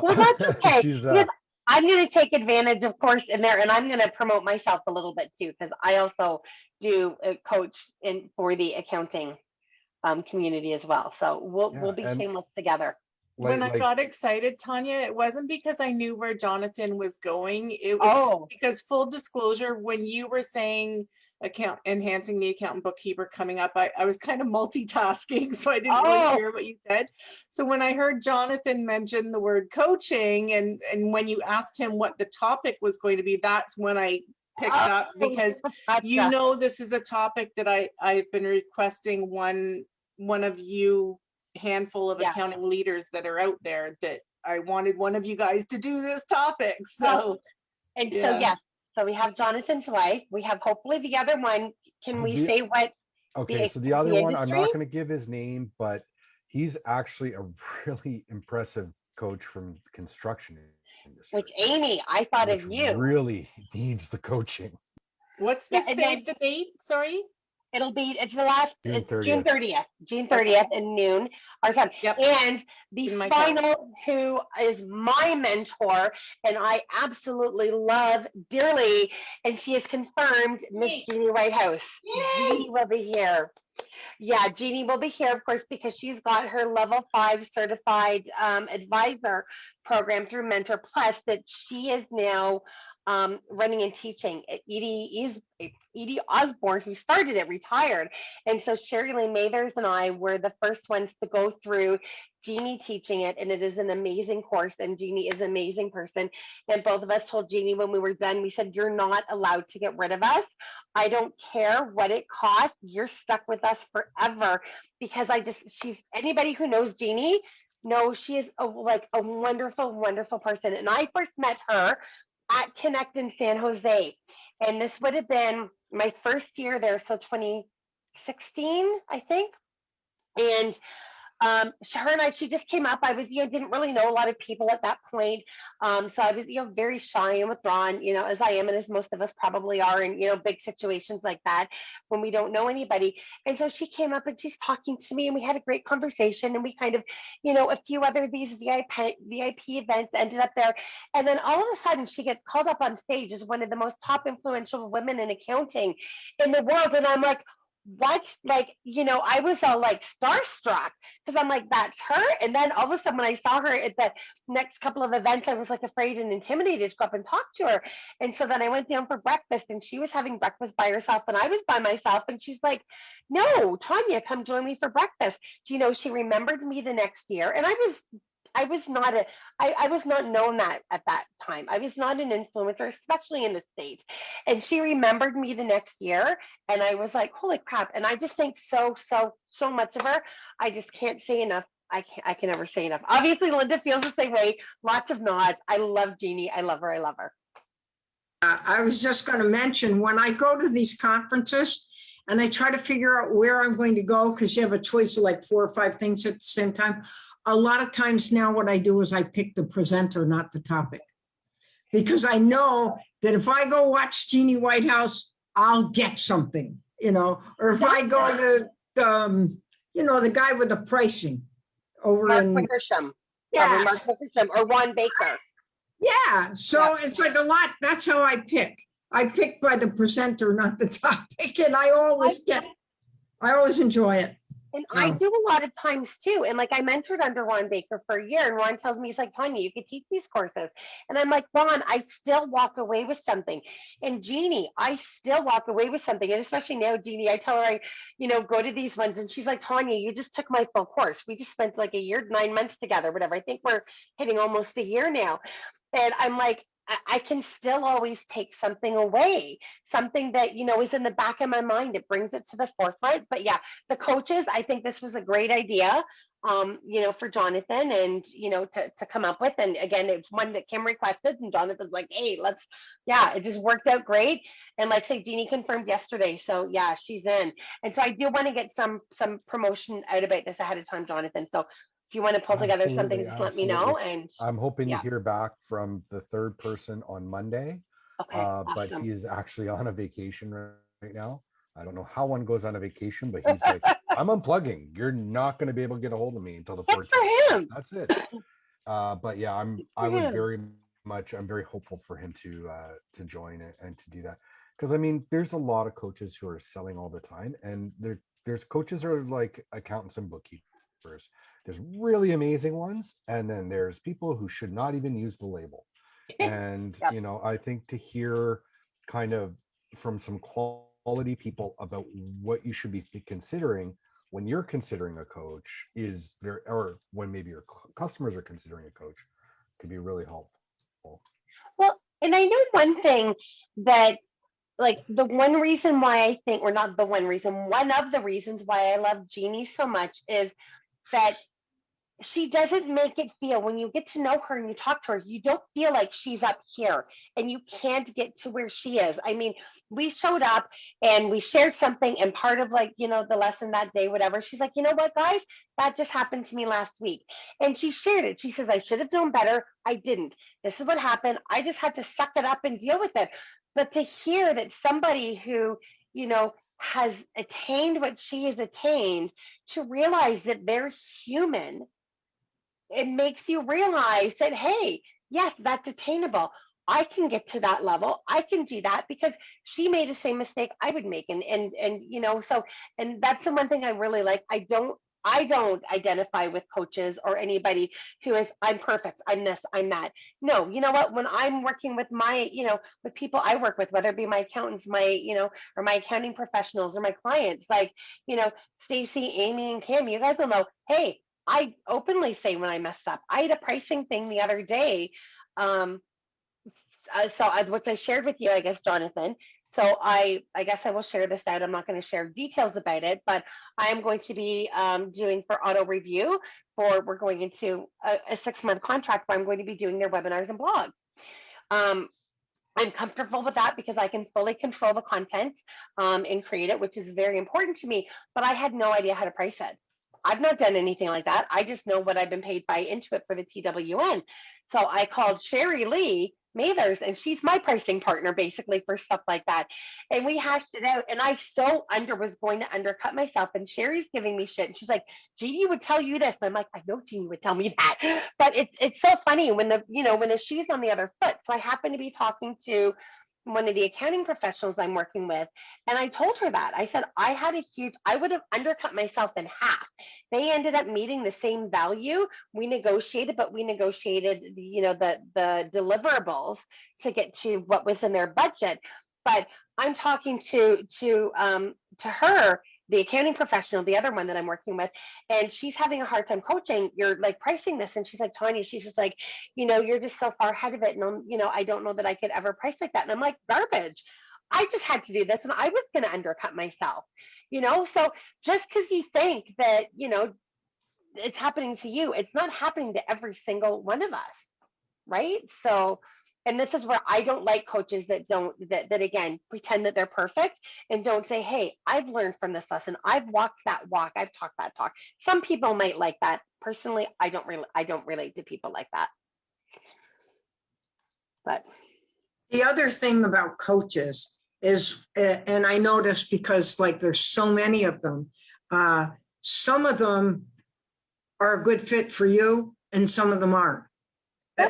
S1: Well, that's okay. Because I'm going to take advantage, of course, in there, and I'm going to promote myself a little bit too, because I also do a coach for the accounting community as well. So we'll be shameless together.
S2: When I got excited, Tanya, it wasn't because I knew where Jonathan was going. It was because, full disclosure, when you were saying enhancing the accountant bookkeeper coming up, I was kind of multitasking, so I didn't really hear what you said. So when I heard Jonathan mention the word coaching, and when you asked him what the topic was going to be, that's when I picked up, because you know this is a topic that I've been requesting one of you handful of accounting leaders that are out there, that I wanted one of you guys to do this topic. So so we have Jonathan's wife. We have hopefully the other one. Can we say what?
S8: Okay, so the other one, I'm not going to give his name, but he's actually a really impressive coach from the construction industry.
S1: Which, Amy, I thought of you.
S8: Really needs the coaching.
S2: What's the save the date? Sorry.
S1: It's the last,
S8: June 30th.
S1: June 30th at noon our time. And the final, who is my mentor and I absolutely love dearly, and she is confirmed, Miss Jeannie Whitehouse. Jeannie will be here. Yeah, Jeannie will be here, of course, because she's got her level 5 certified advisor program through Mentor Plus that she is now running and teaching. Edie Osborne, who started it, retired. And so Sherry Lee Mathers and I were the first ones to go through Jeannie teaching it. And it is an amazing course. And Jeannie is an amazing person. And both of us told Jeannie when we were done, we said, you're not allowed to get rid of us. I don't care what it costs. You're stuck with us forever. Because she's anybody who knows Jeannie knows she is a wonderful, wonderful person. And I first met her at Connect in San Jose. And this would have been my first year there, so 2016, I think. And her and she just came up. I was, didn't really know a lot of people at that point. So I was, very shy and withdrawn, as I am, and as most of us probably are in, big situations like that when we don't know anybody. And so she came up and she's talking to me and we had a great conversation and we kind of, a few other these VIP events ended up there. And then all of a sudden she gets called up on stage as one of the most top influential women in accounting in the world. And I'm like, what? I was all starstruck because I'm like, that's her. And then all of a sudden when I saw her at the next couple of events, I was afraid and intimidated to go up and talk to her. And so then I went down for breakfast and she was having breakfast by herself and I was by myself. And she's like, no, Tanya, come join me for breakfast. She remembered me the next year. And I was not known that at that time. I was not an influencer, especially in the States. And she remembered me the next year. And I was like, holy crap. And I just think so much of her. I just can't say enough. I can never say enough. Obviously, Linda feels the same way. Lots of nods. I love Jeannie. I love her. I love her.
S6: I was just going to mention when I go to these conferences and I try to figure out where I'm going to go, because you have a choice of 4 or 5 things at the same time. A lot of times now what I do is I pick the presenter, not the topic, because I know that if I go watch Jeannie Whitehouse, I'll get something, or if I go to, the guy with the pricing over
S1: Mark
S6: in
S1: Wickersham.
S6: Yes.
S1: Mark Wickersham or Ron Baker.
S6: Yeah. So it's a lot. That's how I pick. I pick by the presenter, not the topic. And I always enjoy it.
S1: And I do a lot of times too. And I mentored under Ron Baker for a year. And Ron tells me, he's like, Tanya, you could teach these courses. And I'm like, Ron, I still walk away with something. And Jeannie, I still walk away with something. And especially now, Jeannie, I tell her, I go to these ones. And she's like, Tanya, you just took my full course. We just spent a year, 9 months together, whatever. I think we're hitting almost a year now. And I'm like, I can still always take something away, something that, is in the back of my mind. It brings it to the forefront. But yeah, the coaches, I think this was a great idea, for Jonathan and, to come up with. And again, it's one that Kim requested and Jonathan's like, hey, it just worked out great. And say, Jeannie confirmed yesterday. So yeah, she's in. And so I do want to get some promotion out about this ahead of time, Jonathan. So if you want to pull together something, just let me know. And
S8: I'm hoping to hear back from the third person on Monday.
S1: Okay, awesome.
S8: But he is actually on a vacation right now. I don't know how one goes on a vacation, but he's like, I'm unplugging. You're not going to be able to get a hold of me until the 14th.
S1: For him.
S8: That's it. But yeah, I'm very hopeful for him to join it and to do that. Because there's a lot of coaches who are selling all the time, and there's coaches who are like accountants and bookkeepers. There's really amazing ones, and then there's people who should not even use the label. And I think to hear kind of from some quality people about what you should be considering when you're considering a coach or when maybe your customers are considering a coach, could be really helpful.
S1: Well, and I know one thing that the one reason why I think, or not the one reason, one of the reasons why I love Jeannie so much is that she doesn't make it feel, when you get to know her and you talk to her, you don't feel like she's up here and you can't get to where she is. We showed up and we shared something, and part of the lesson that day, whatever, she's like, you know what, guys, that just happened to me last week. And she shared it. She says, I should have known better. I didn't. This is what happened. I just had to suck it up and deal with it. But to hear that somebody who, has attained what she has attained, to realize that they're human, it makes you realize that, hey, yes, that's attainable. I can get to that level. I can do that because she made the same mistake I would make. And that's the one thing I really like. I don't I don't identify with coaches or anybody who is, I'm perfect, I'm this, I'm that. No, you know what? When I'm working with my, with people I work with, whether it be my accountants, or my accounting professionals or my clients, like, Stacy, Amy, and Kim, you guys will know, hey, I openly say when I messed up. I had a pricing thing the other day. Um, which I shared with you, I guess, Jonathan. So I guess I will share this out. I'm not going to share details about it, but I am going to be doing for auto review we're going into a 6-month contract where I'm going to be doing their webinars and blogs. I'm comfortable with that because I can fully control the content and create it, which is very important to me, but I had no idea how to price it. I've not done anything like that. I just know what I've been paid by Intuit for the TWN. So I called Sherry Lee Mathers, and she's my pricing partner basically for stuff like that. And we hashed it out, and I was going to undercut myself. And Sherry's giving me shit, and she's like, "Jeannie would tell you this," and I'm like, "I know Jeannie would tell me that," but it's so funny when the shoe's on the other foot. So I happen to be talking to one of the accounting professionals I'm working with, and I told her that. I said I would have undercut myself in half. They ended up meeting the same value. We negotiated, but we negotiated the deliverables to get to what was in their budget. But I'm talking to her, the accounting professional, the other one that I'm working with, and she's having a hard time coaching. You're like pricing this, and she's like, Tanya, she's just like, you're just so far ahead of it, and I don't know that I could ever price like that. And I'm like, garbage. I just had to do this, and I was going to undercut myself, So just because you think that it's happening to you, it's not happening to every single one of us, right? So, and this is where I don't like coaches that again pretend that they're perfect and don't say, hey, I've learned from this lesson, I've walked that walk, I've talked that talk. Some people might like that. Personally, I don't relate to people like that. But
S6: the other thing about coaches is, and I noticed because like there's so many of them, some of them are a good fit for you and some of them aren't.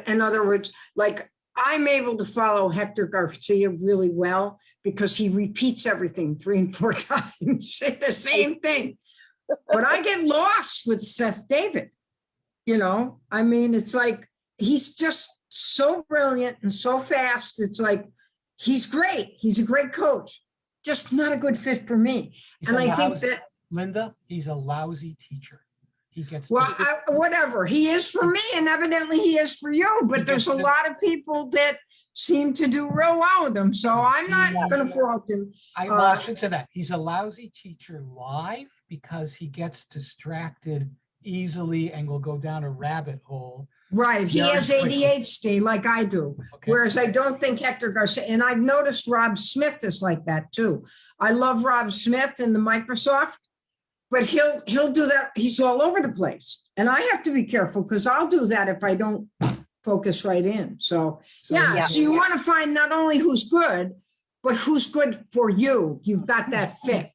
S6: In other words, like I'm able to follow Hector Garcia really well because he repeats everything 3 and 4 times, say the same thing. But I get lost with Seth David. I mean, it's like he's just so brilliant and so fast. It's like he's great. He's a great coach, just not a good fit for me. And I think that
S5: Linda, he's a lousy teacher. He gets
S6: whatever he is for me, and evidently he is for you. But there's a lot of people that seem to do real well with him, so I'm not going to fault him.
S5: I should say that he's a lousy teacher live because he gets distracted easily and will go down a rabbit hole.
S6: Right, he has ADHD like I do, whereas I don't think Hector Garcia. And I've noticed Rob Smith is like that too. I love Rob Smith in the Microsoft. But he'll do that. He's all over the place. And I have to be careful because I'll do that if I don't focus right in. So you want to find not only who's good, but who's good for you. You've got that fit.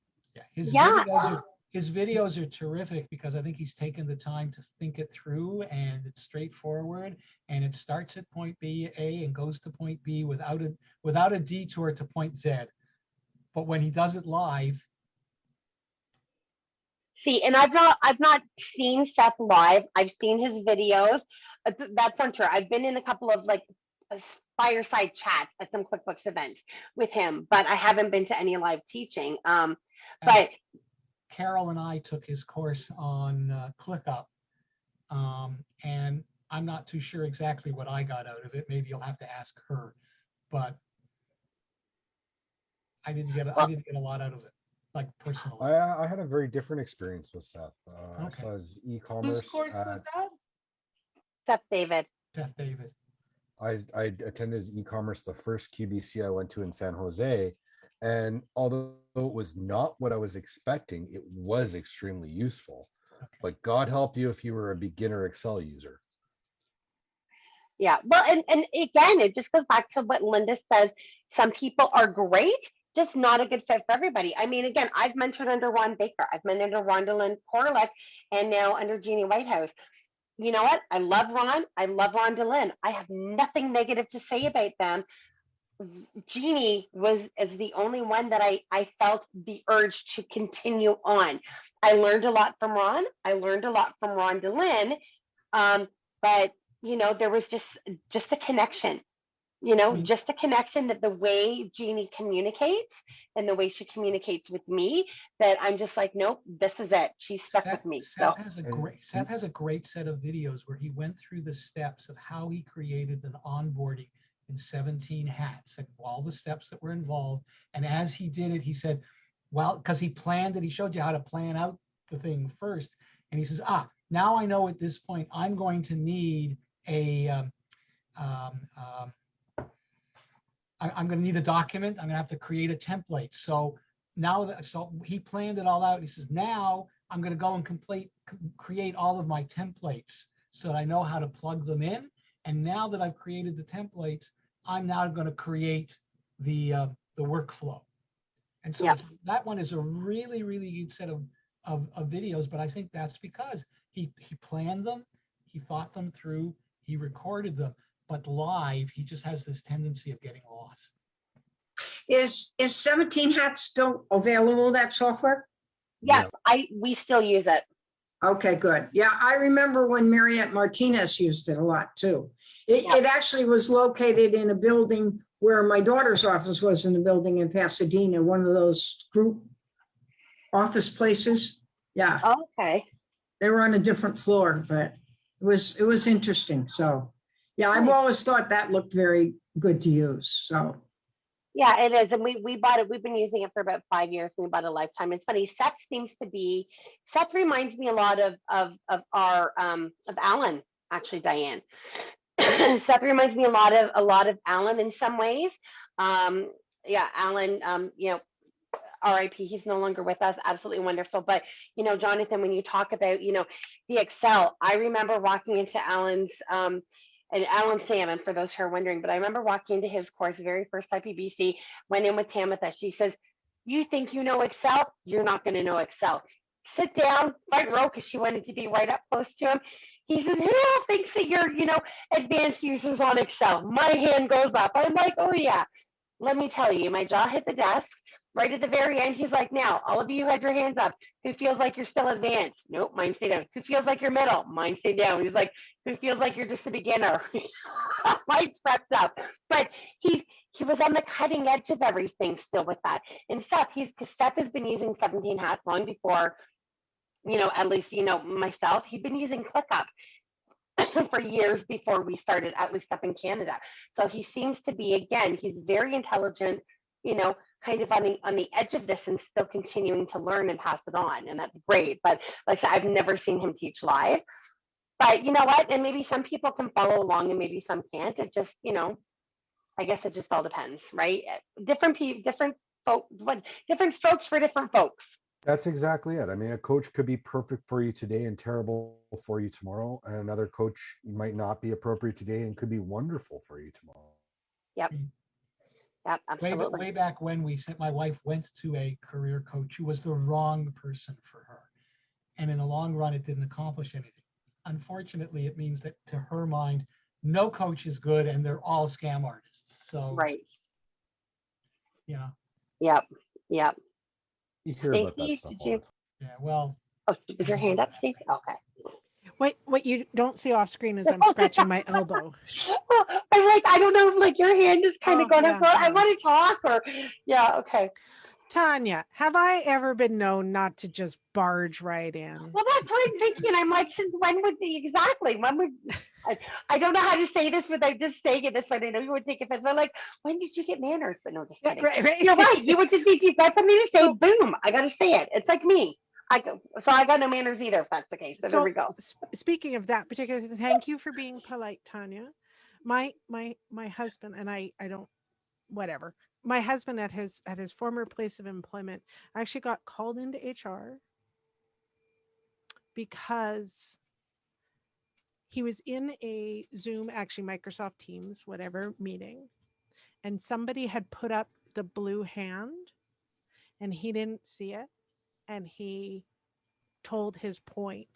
S5: His videos are terrific because I think he's taken the time to think it through, and it's straightforward, and it starts at point A and goes to point B without a detour to point Z. But when he does it live,
S1: see, and I've not seen Seth live. I've seen his videos. That's untrue. I've been in a couple of like fireside chats at some QuickBooks events with him, but I haven't been to any live teaching. But
S5: Carol and I took his course on ClickUp, and I'm not too sure exactly what I got out of it. Maybe you'll have to ask her, but I didn't get a lot out of it. Like personally,
S8: I had a very different experience with Seth. I saw his e-commerce.
S2: Whose course was that?
S1: Seth David.
S8: I attended his e-commerce, the first QBC I went to in San Jose, and although it was not what I was expecting, it was extremely useful. But God help you if you were a beginner Excel user.
S1: Yeah, well, and again, it just goes back to what Linda says. Some people are great, just not a good fit for everybody. I mean, again, I've mentored under Ron Baker. I've mentored under Rondalyn Korlick, and now under Jeannie Whitehouse. You know what? I love Ron. I love Rondalyn. I have nothing negative to say about them. Jeannie is the only one that I felt the urge to continue on. I learned a lot from Ron. I learned a lot from Ron DeLynn. But there was just a connection, just a connection, that the way Jeannie communicates and the way she communicates with me, that I'm just like, nope, this is it. She's stuck with me.
S5: Seth has a great set of videos where he went through the steps of how he created an onboarding in 17 hats and all the steps that were involved. And as he did it, he said, well, because he planned it, he showed you how to plan out the thing first. And he says, now I know at this point I'm going to need I'm going to need a document. I'm going to have to create a template. So so he planned it all out. He says, now I'm going to go and create all of my templates so that I know how to plug them in. And now that I've created the templates, I'm now going to create the workflow. And so that one is a really, really good set of videos. But I think that's because he planned them, he thought them through, he recorded them. But live, he just has this tendency of getting lost.
S6: Is 17 Hats still available, that software?
S1: Yes, we still use it.
S6: Okay, good. Yeah, I remember when Mariette Martinez used it a lot too. It actually was located in a building where my daughter's office was, in the building in Pasadena, one of those group office places. Yeah.
S1: Okay.
S6: They were on a different floor, but it was interesting. So yeah, I've always thought that looked very good to use. So
S1: yeah, it is. And we bought it. We've been using it for about 5 years. We bought a lifetime. It's funny. Seth reminds me a lot of our of Alan, actually, Diane. Seth reminds me a lot of Alan in some ways. Alan, RIP, he's no longer with us. Absolutely wonderful. But, Jonathan, when you talk about, the Excel, I remember walking into Alan's, and Alan Salmon, for those who are wondering, but I remember walking into his course, very first IPBC, went in with Tamitha. She says, you think you know Excel? You're not going to know Excel. Sit down, front row, because she wanted to be right up close to him. He says, who thinks that you're, advanced users on Excel? My hand goes up. I'm like, oh yeah. Let me tell you, my jaw hit the desk. Right at the very end, he's like, now, all of you had your hands up. Who feels like you're still advanced? Nope, mine stay down. Who feels like you're middle? Mine stay down. He was like, who feels like you're just a beginner? Mine prepped up. But he was on the cutting edge of everything still with that. And Seth has been using 17 Hats long before, at least, myself. He'd been using ClickUp for years before we started, at least up in Canada. So he seems to be, again, he's very intelligent, kind of on the edge of this and still continuing to learn and pass it on. And that's great. But like I said, I've never seen him teach live. But you know what? And maybe some people can follow along and maybe some can't. It just, I guess it just all depends, right? Different strokes for different folks.
S8: That's exactly it. I mean, a coach could be perfect for you today and terrible for you tomorrow. And another coach might not be appropriate today and could be wonderful for you tomorrow.
S1: Yep. Yep, absolutely.
S5: Way back when my wife went to a career coach who was the wrong person for her. And in the long run, it didn't accomplish anything. Unfortunately, it means that to her mind, no coach is good and they're all scam artists. So,
S1: right.
S5: Yeah.
S1: Yep. Yep.
S8: You hear about that stuff all the time.
S5: Yeah, well.
S1: Oh, is your hand up, Stacey? Okay.
S10: What you don't see off screen is I'm scratching my elbow.
S1: I'm like, I don't know if like your hand is kind of going up. I want to talk okay.
S10: Tanya, have I ever been known not to just barge right in?
S1: Well, that's what I'm thinking. I'm like, since when would I don't know how to say this without just saying it this way. I know you would take offense, but like, when did you get manners? But no, just kidding. Right. You're right. You would just think you've got something to say, boom, I got to say it. It's like me. I got no manners either, if that's the case. So there we go.
S10: Speaking of that particular, thank you for being polite, Tanya. My husband and I don't, whatever. My husband at his former place of employment actually got called into HR because he was in a Zoom, actually Microsoft Teams, whatever meeting, and somebody had put up the blue hand and he didn't see it. And he told his point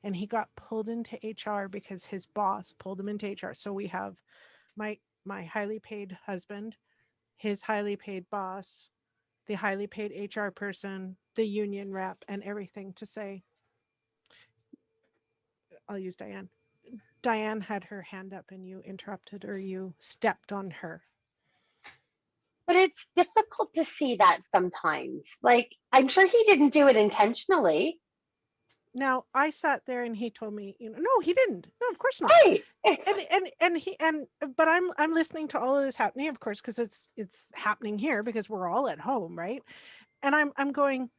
S10: and he got pulled into HR because his boss pulled him into HR. So we have my highly paid husband his highly paid boss, the highly paid HR person, the union rep, and everything to say, I'll use Diane. Diane had her hand up and you interrupted or you stepped on her.
S1: But it's difficult to see that sometimes. Like, I'm sure he didn't do it intentionally.
S10: Now I sat there and he told me, no, he didn't. No, of course not.
S1: Right.
S10: But I'm listening to all of this happening, of course, because it's happening here because we're all at home, right? And I'm going,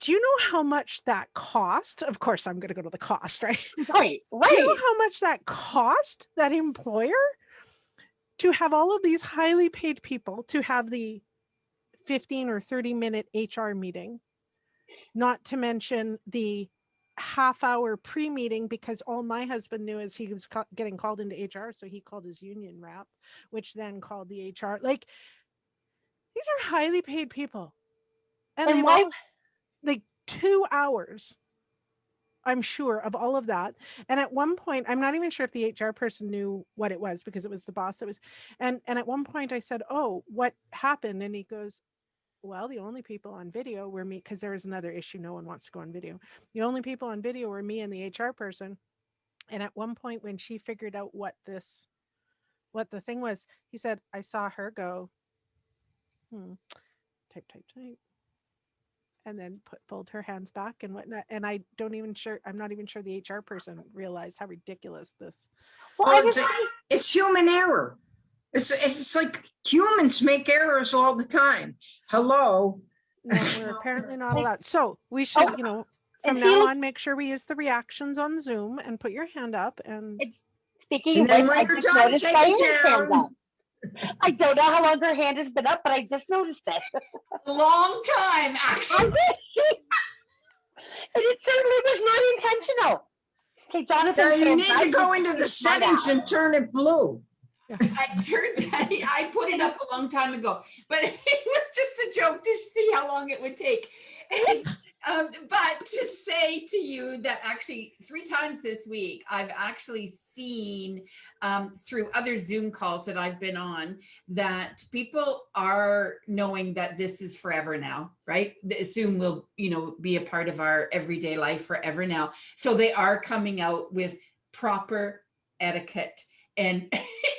S10: do you know how much that cost? Of course, I'm going to go to the cost, right?
S1: Right.
S10: Do you know how much that cost that employer to have all of these highly paid people to have the 15 or 30-minute HR meeting, not to mention the half-hour pre-meeting, because all my husband knew is he was getting called into HR, so he called his union rep, which then called the HR. Like, these are highly paid people. And why? Like 2 hours, I'm sure, of all of that. And at one point, I'm not even sure if the HR person knew what it was because it was the boss that was. And at one point I said, oh, what happened? And he goes, well, the only people on video were me, because there was another issue. No one wants to go on video. The only people on video were me and the HR person. And at one point when she figured out what the thing was, he said, I saw her go, type. And then fold her hands back and whatnot. And I'm not even sure the HR person realized how ridiculous this.
S6: Well, it's human error. It's like humans make errors all the time. Hello.
S10: No, we're apparently not allowed. So we should, from now on, make sure we use the reactions on Zoom and put your hand up. And
S1: speaking of which, I just noticed Diane's hand up. I don't know how long her hand has been up, but I just noticed it.
S9: Long time, actually.
S1: And it certainly was not intentional. Okay, Jonathan.
S6: Now you need to go into the settings and turn it blue.
S9: I put it up a long time ago, but it was just a joke to see how long it would take. But to say to you that actually 3 times this week, I've actually seen through other Zoom calls that I've been on that people are knowing that this is forever now, right? Zoom will, be a part of our everyday life forever now. So they are coming out with proper etiquette and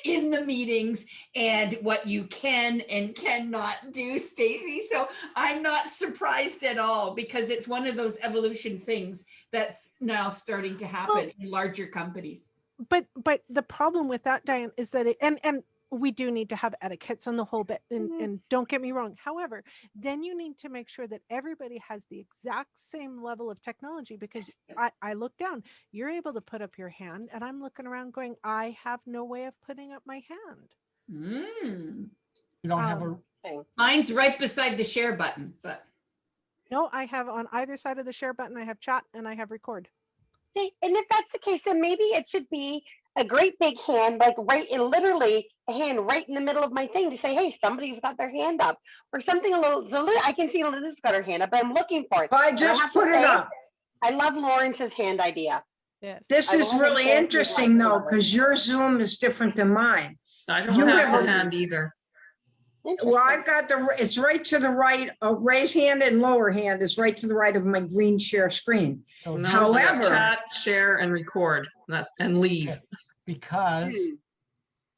S9: in the meetings and what you can and cannot do, Stacey. So I'm not surprised at all, because it's one of those evolution things that's now starting to happen in larger companies.
S10: But the problem with that, Diane, is that and we do need to have etiquettes on the whole bit, and don't get me wrong. However, then you need to make sure that everybody has the exact same level of technology, because I look down, you're able to put up your hand, and I'm looking around going, I have no way of putting up my hand.
S5: You don't have
S9: mine's right beside the share button, but
S10: no, I have on either side of the share button, I have chat and I have record.
S1: See, and if that's the case, then maybe it should be a great big hand, like literally a hand right in the middle of my thing to say, hey, somebody's got their hand up, or something I can see Liz got her hand up, but I'm looking for it.
S6: I just put it up.
S1: I love Lawrence's hand idea.
S10: Yes.
S6: This is really interesting though, because your Zoom is different than mine.
S3: I don't have a hand either.
S6: Well, I've got it's right to the right. Raise hand and lower hand is right to the right of my green share screen.
S3: So no,
S6: however,
S3: chat, share, and record, and leave.
S5: Because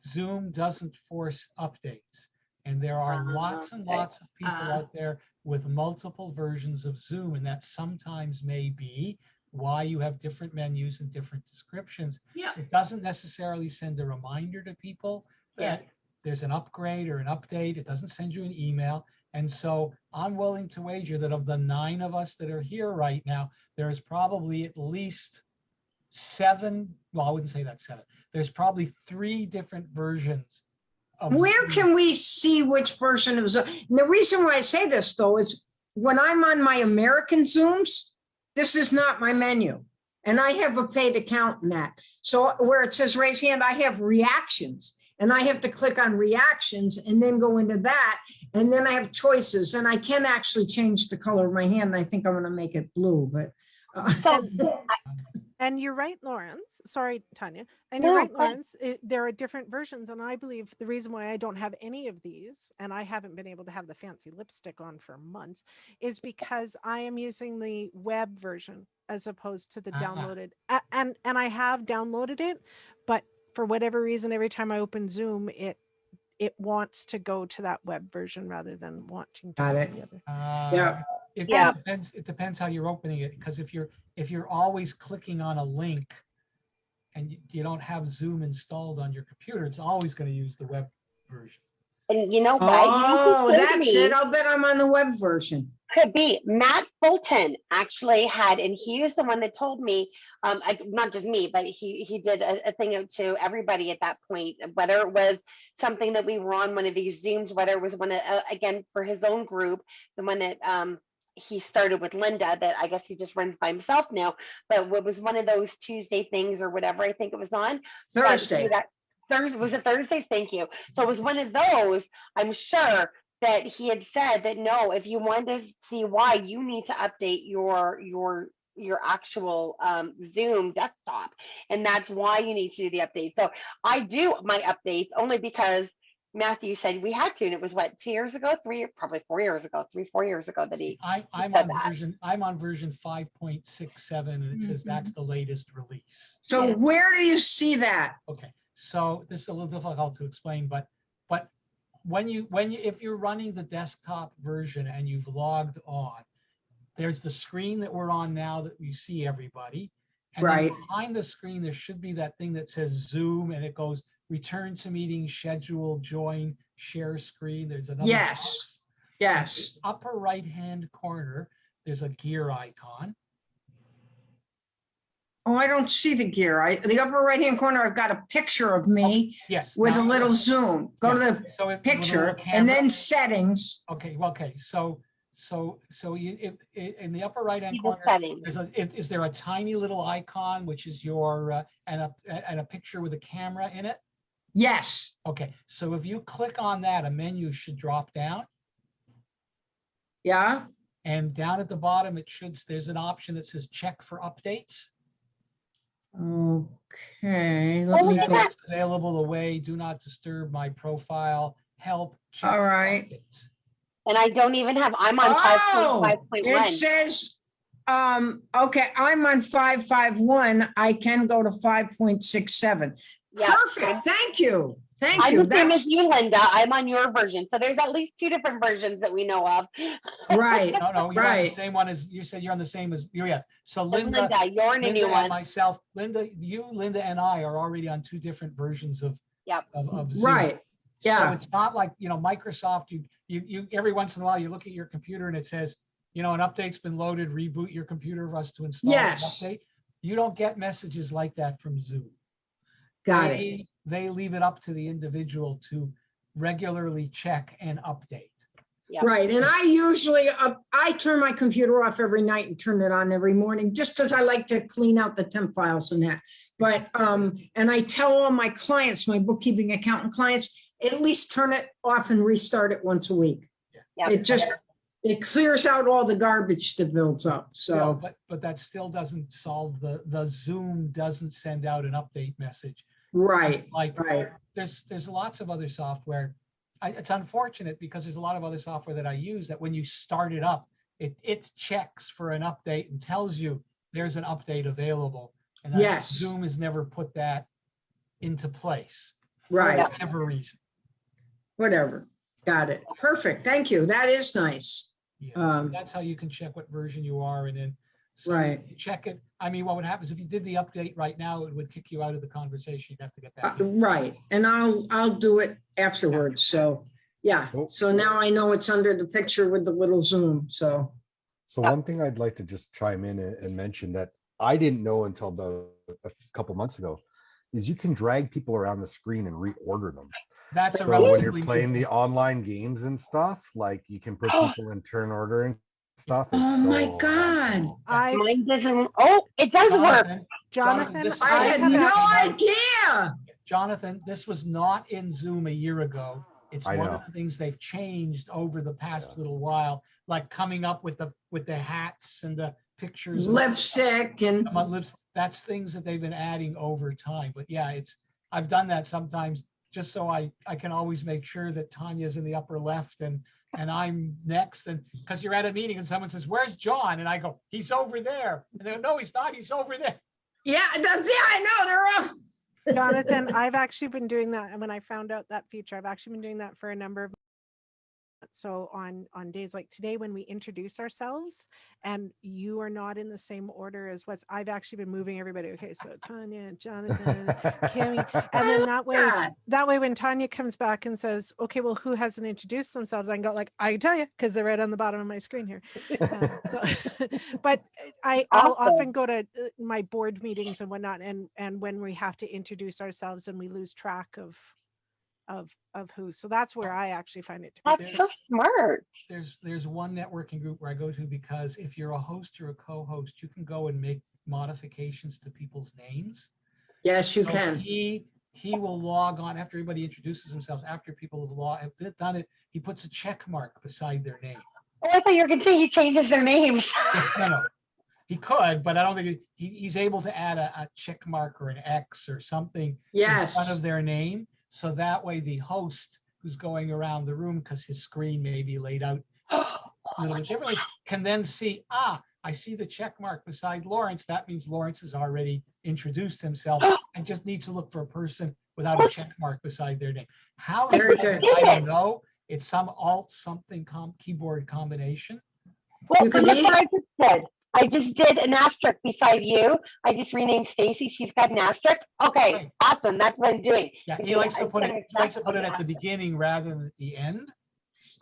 S5: Zoom doesn't force updates. And there are lots and lots of people out there with multiple versions of Zoom, and that sometimes may be why you have different menus and different descriptions.
S9: Yeah.
S5: It doesn't necessarily send a reminder to people that there's an upgrade or an update. It doesn't send you an email. And so I'm willing to wager that of the 9 of us that are here right now, there is probably at least 7, well, I wouldn't say that's 7. There's probably 3 different versions.
S6: Where can we see which version of Zoom? And the reason why I say this though is when I'm on my American Zooms, this is not my menu. And I have a paid account in that. So where it says raise hand, I have reactions. And I have to click on reactions and then go into that. And then I have choices, and I can actually change the color of my hand. I think I'm going to make it blue, but.
S10: And you're right, Lawrence. Sorry, Tanya. And
S1: No,
S10: you're right,
S1: go ahead.
S10: Lawrence. There are different versions. And I believe the reason why I don't have any of these, and I haven't been able to have the fancy lipstick on for months, is because I am using the web version as opposed to the downloaded. And I have downloaded it, but for whatever reason, every time I open Zoom, it wants to go to that web version rather than wanting to
S6: Got
S10: go
S6: it.
S10: to the other.
S6: Yeah.
S1: Yeah.
S5: It depends how you're opening it, because if you're always clicking on a link and you don't have Zoom installed on your computer, it's always going to use the web version.
S1: And you know what?
S6: Oh,
S1: You can
S6: that's
S1: me,
S6: it. I'll bet I'm on the web version.
S1: could be. Matt Fulton actually had, and he was the one that told me, not just me, but he did a thing to everybody at that point, whether it was something that we were on one of these Zooms, whether it was one of, again, for his own group, the one that he started with Linda, that I guess he just runs by himself now, but what was one of those Tuesday things or whatever I think it was on.
S6: Thursday.
S1: Thursday, was it Thursdays? Thank you. So it was one of those, I'm sure, that he had said that no, if you want to see why, you need to update your actual Zoom desktop, and that's why you need to do the update. So I do my updates only because Matthew said we had to, and it was what, 2 years ago, probably 4 years ago, 4 years ago that he.
S5: I'm on version 5.67, and it says that's the latest release.
S6: So where do you see that?
S5: Okay, so this is a little difficult to explain, but if you're running the desktop version and you've logged on, there's the screen that we're on now that you see everybody. And
S6: right
S5: then behind the screen, there should be that thing that says Zoom, and it goes return to meeting, schedule, join, share screen. There's another box.
S6: Yes.
S5: In the upper right-hand corner, there's a gear icon.
S6: Oh, I don't see the gear. The upper right-hand corner, I've got a picture of me with a little zoom. Go to the picture and then settings.
S5: Okay. So you, in the upper right-hand corner, is there a tiny little icon which is your and a picture with a camera in it?
S6: Yes.
S5: Okay. So if you click on that, a menu should drop down.
S6: Yeah.
S5: And down at the bottom, there's an option that says check for updates.
S6: Okay, let me go.
S5: Available away, do not disturb my profile, help.
S6: All right.
S5: Updates.
S1: And I don't even have, I'm on 5.5.1.
S6: It says, okay, I'm on 5.5.1. I can go to 5.67. Yeah. Perfect. Thank you. Thank you.
S1: I'm the same as you, Linda. I'm on your version. So there's at least 2 different versions that we know of.
S6: Right.
S5: No, you're on the same one as you said. You're on the same as you. Yes. So Linda,
S1: you're in a new one.
S5: Myself, Linda, and I are already on 2 different versions of Zoom.
S6: Right. Yeah.
S5: So it's not like, Microsoft, you every once in a while you look at your computer and it says, an update's been loaded, reboot your computer for us to install an update. You don't get messages like that from Zoom.
S6: Got it.
S5: They leave it up to the individual to regularly check and update.
S6: Yep. Right. And I usually, I turn my computer off every night and turn it on every morning, just because I like to clean out the temp files and that. But, and I tell all my clients, my bookkeeping accountant clients, at least turn it off and restart it once a week. Yeah. It clears out all the garbage that builds up. So,
S5: but that still doesn't solve the Zoom doesn't send out an update message.
S6: Right.
S5: There's lots of other software. It's unfortunate because there's a lot of other software that I use that when you start it up, it checks for an update and tells you there's an update available. And Zoom has never put that into place.
S6: Right.
S5: For whatever reason.
S6: Whatever. Got it. Perfect. Thank you. That is nice.
S5: Yeah, so that's how you can check what version you are, and then you check it. I mean, what would happen is if you did the update right now, it would kick you out of the conversation. You'd have to get back.
S6: Right, and I'll do it afterwards. So yeah. So now I know it's under the picture with the little zoom. So
S8: one thing I'd like to just chime in and mention that I didn't know until about a couple months ago is you can drag people around the screen and reorder them.
S5: That's
S8: so when you're playing the online games and stuff, like you can put people in turn order and stuff.
S6: Oh my God.
S1: Mine doesn't. Oh, it does work.
S10: Jonathan,
S6: I had no idea.
S5: Jonathan, this was not in Zoom a year ago. It's one of the things they've changed over the past little while, like coming up with the hats and the pictures.
S6: Lipstick and
S5: that's things that they've been adding over time. But yeah, I've done that sometimes just so I can always make sure that Tanya's in the upper left and I'm next. And because you're at a meeting and someone says, "Where's John?" And I go, "He's over there." And they go, "No, he's not. He's over there."
S6: Yeah, I know, they're all.
S10: Jonathan, I've actually been doing that. And when I found out that feature, I've actually been doing that for a number of. So on days like today, when we introduce ourselves and you are not in the same order as I've actually been moving everybody. Okay, so Tanya, Jonathan, Kimmy, and then that way when Tanya comes back and says, "Okay, well, who hasn't introduced themselves?" I can go like, "I can tell you," because they're right on the bottom of my screen here. But I'll often go to my board meetings and whatnot, and when we have to introduce ourselves and we lose track of who. So that's where I actually find it to be.
S1: That's so smart.
S5: There's one networking group where I go to because if you're a host or a co-host, you can go and make modifications to people's names.
S6: Yes, you
S5: So
S6: can.
S5: He will log on after everybody introduces themselves. After people have done it, he puts a check mark beside their name.
S1: Oh, I thought you were going to say he changes their names.
S5: No. He could, but I don't think he's able to add a check mark or an X or something in front of their name. So that way the host who's going around the room, because his screen may be laid out a little bit differently, can then see, I see the check mark beside Lawrence. That means Lawrence has already introduced himself and just needs to look for a person without a check mark beside their name. How he does it, I don't know. It's some alt something keyboard combination.
S1: Well, look what I just did. I just did an asterisk beside you. I just renamed Stacy. She's got an asterisk. Okay, right. Awesome. That's what I'm doing.
S5: Yeah, he likes to put it at the beginning rather than at the end.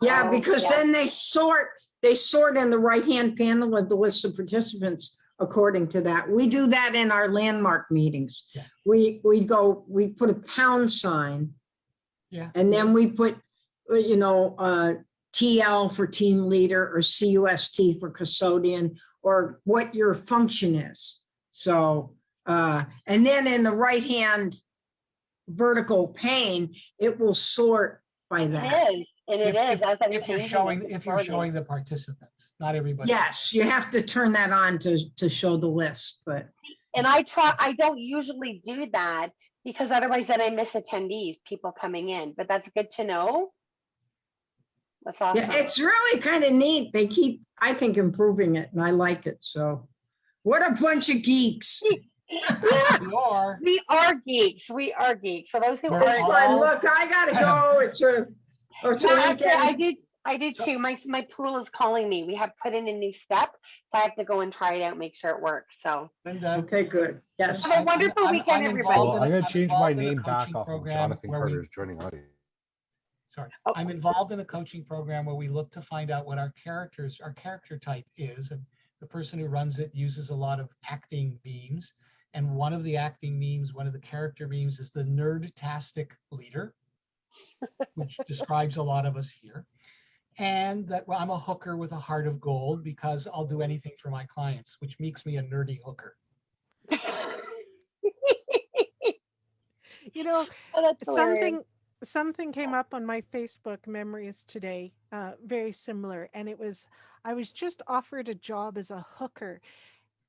S6: Yeah, because then they sort in the right-hand panel of the list of participants according to that. We do that in our landmark meetings. Yeah. We put a pound sign. Yeah. And then we put, TL for team leader or CUST for custodian or what your function is. So, and then in the right-hand vertical pane, it will sort by that.
S1: It is. And it is.
S5: If you're showing the participants, not everybody.
S6: Yes, you have to turn that on to show the list, but.
S1: And I don't usually do that because otherwise then I miss attendees, people coming in, but that's good to know. That's awesome.
S6: Yeah, it's really kind of neat. They keep, I think, improving it, and I like it. So, what a bunch of geeks!
S1: Yeah, we are geeks. We are geeks. For those who
S6: it's fun. Look, I gotta go. It's a weekend.
S1: I did too. My pool is calling me. We have put in a new step, so I have to go and try it out, make sure it works. So.
S6: Okay, good. Yes.
S1: Have a wonderful weekend, everybody.
S8: Well, I'm going to change my name back off of Jonathan Carter's joining audience.
S5: Sorry, I'm involved in a coaching program where we look to find out what our character type is. And the person who runs it uses a lot of acting memes. And one of the character memes is the nerd-tastic leader, which describes a lot of us here. And that I'm a hooker with a heart of gold because I'll do anything for my clients, which makes me a nerdy hooker.
S10: Something came up on my Facebook memories today, very similar. And I was just offered a job as a hooker.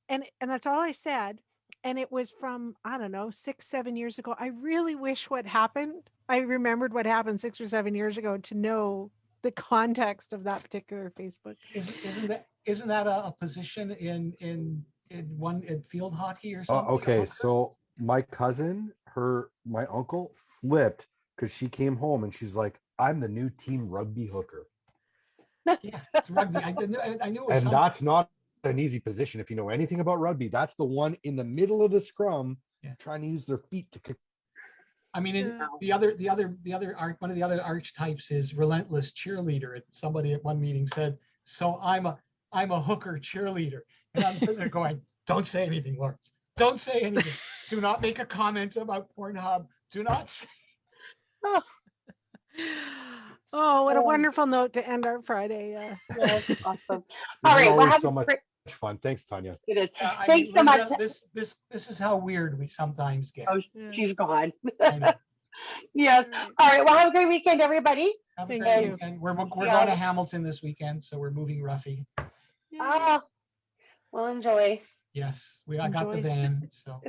S10: And that's all I said. And it was from, I don't know, 6-7 years ago. I really wish I remembered what happened 6 or 7 years ago to know the context of that particular Facebook.
S5: Isn't that a position in field hockey or something?
S8: Okay, so my cousin, my uncle flipped because she came home and she's like, "I'm the new team rugby hooker."
S5: Yeah, it's rugby. I knew it was.
S8: And that's not an easy position if you know anything about rugby. That's the one in the middle of the scrum, trying to use their feet to kick.
S5: I mean, one of the other archetypes is relentless cheerleader. And somebody at one meeting said, "So I'm a hooker cheerleader," and I'm sitting there going, "Don't say anything, Lawrence. Don't say anything. Do not make a comment about Pornhub. Do not say."
S10: Oh, what a wonderful note to end our Friday.
S1: Yes, awesome. All right, well,
S8: so much fun. Thanks, Tanya.
S1: It is. Thanks so much.
S5: This is how weird we sometimes get.
S1: Oh, she's gone. Yes. All right. Well, have a great weekend, everybody.
S10: Thank you.
S5: Weekend. We're going to Hamilton this weekend, so we're moving roughy.
S1: Well, enjoy.
S5: Yes, I got the
S10: Enjoy.
S5: van, so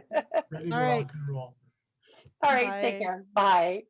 S5: ready to
S10: All right.
S5: rock and roll.
S1: All right, take
S10: Bye.
S1: care. Bye.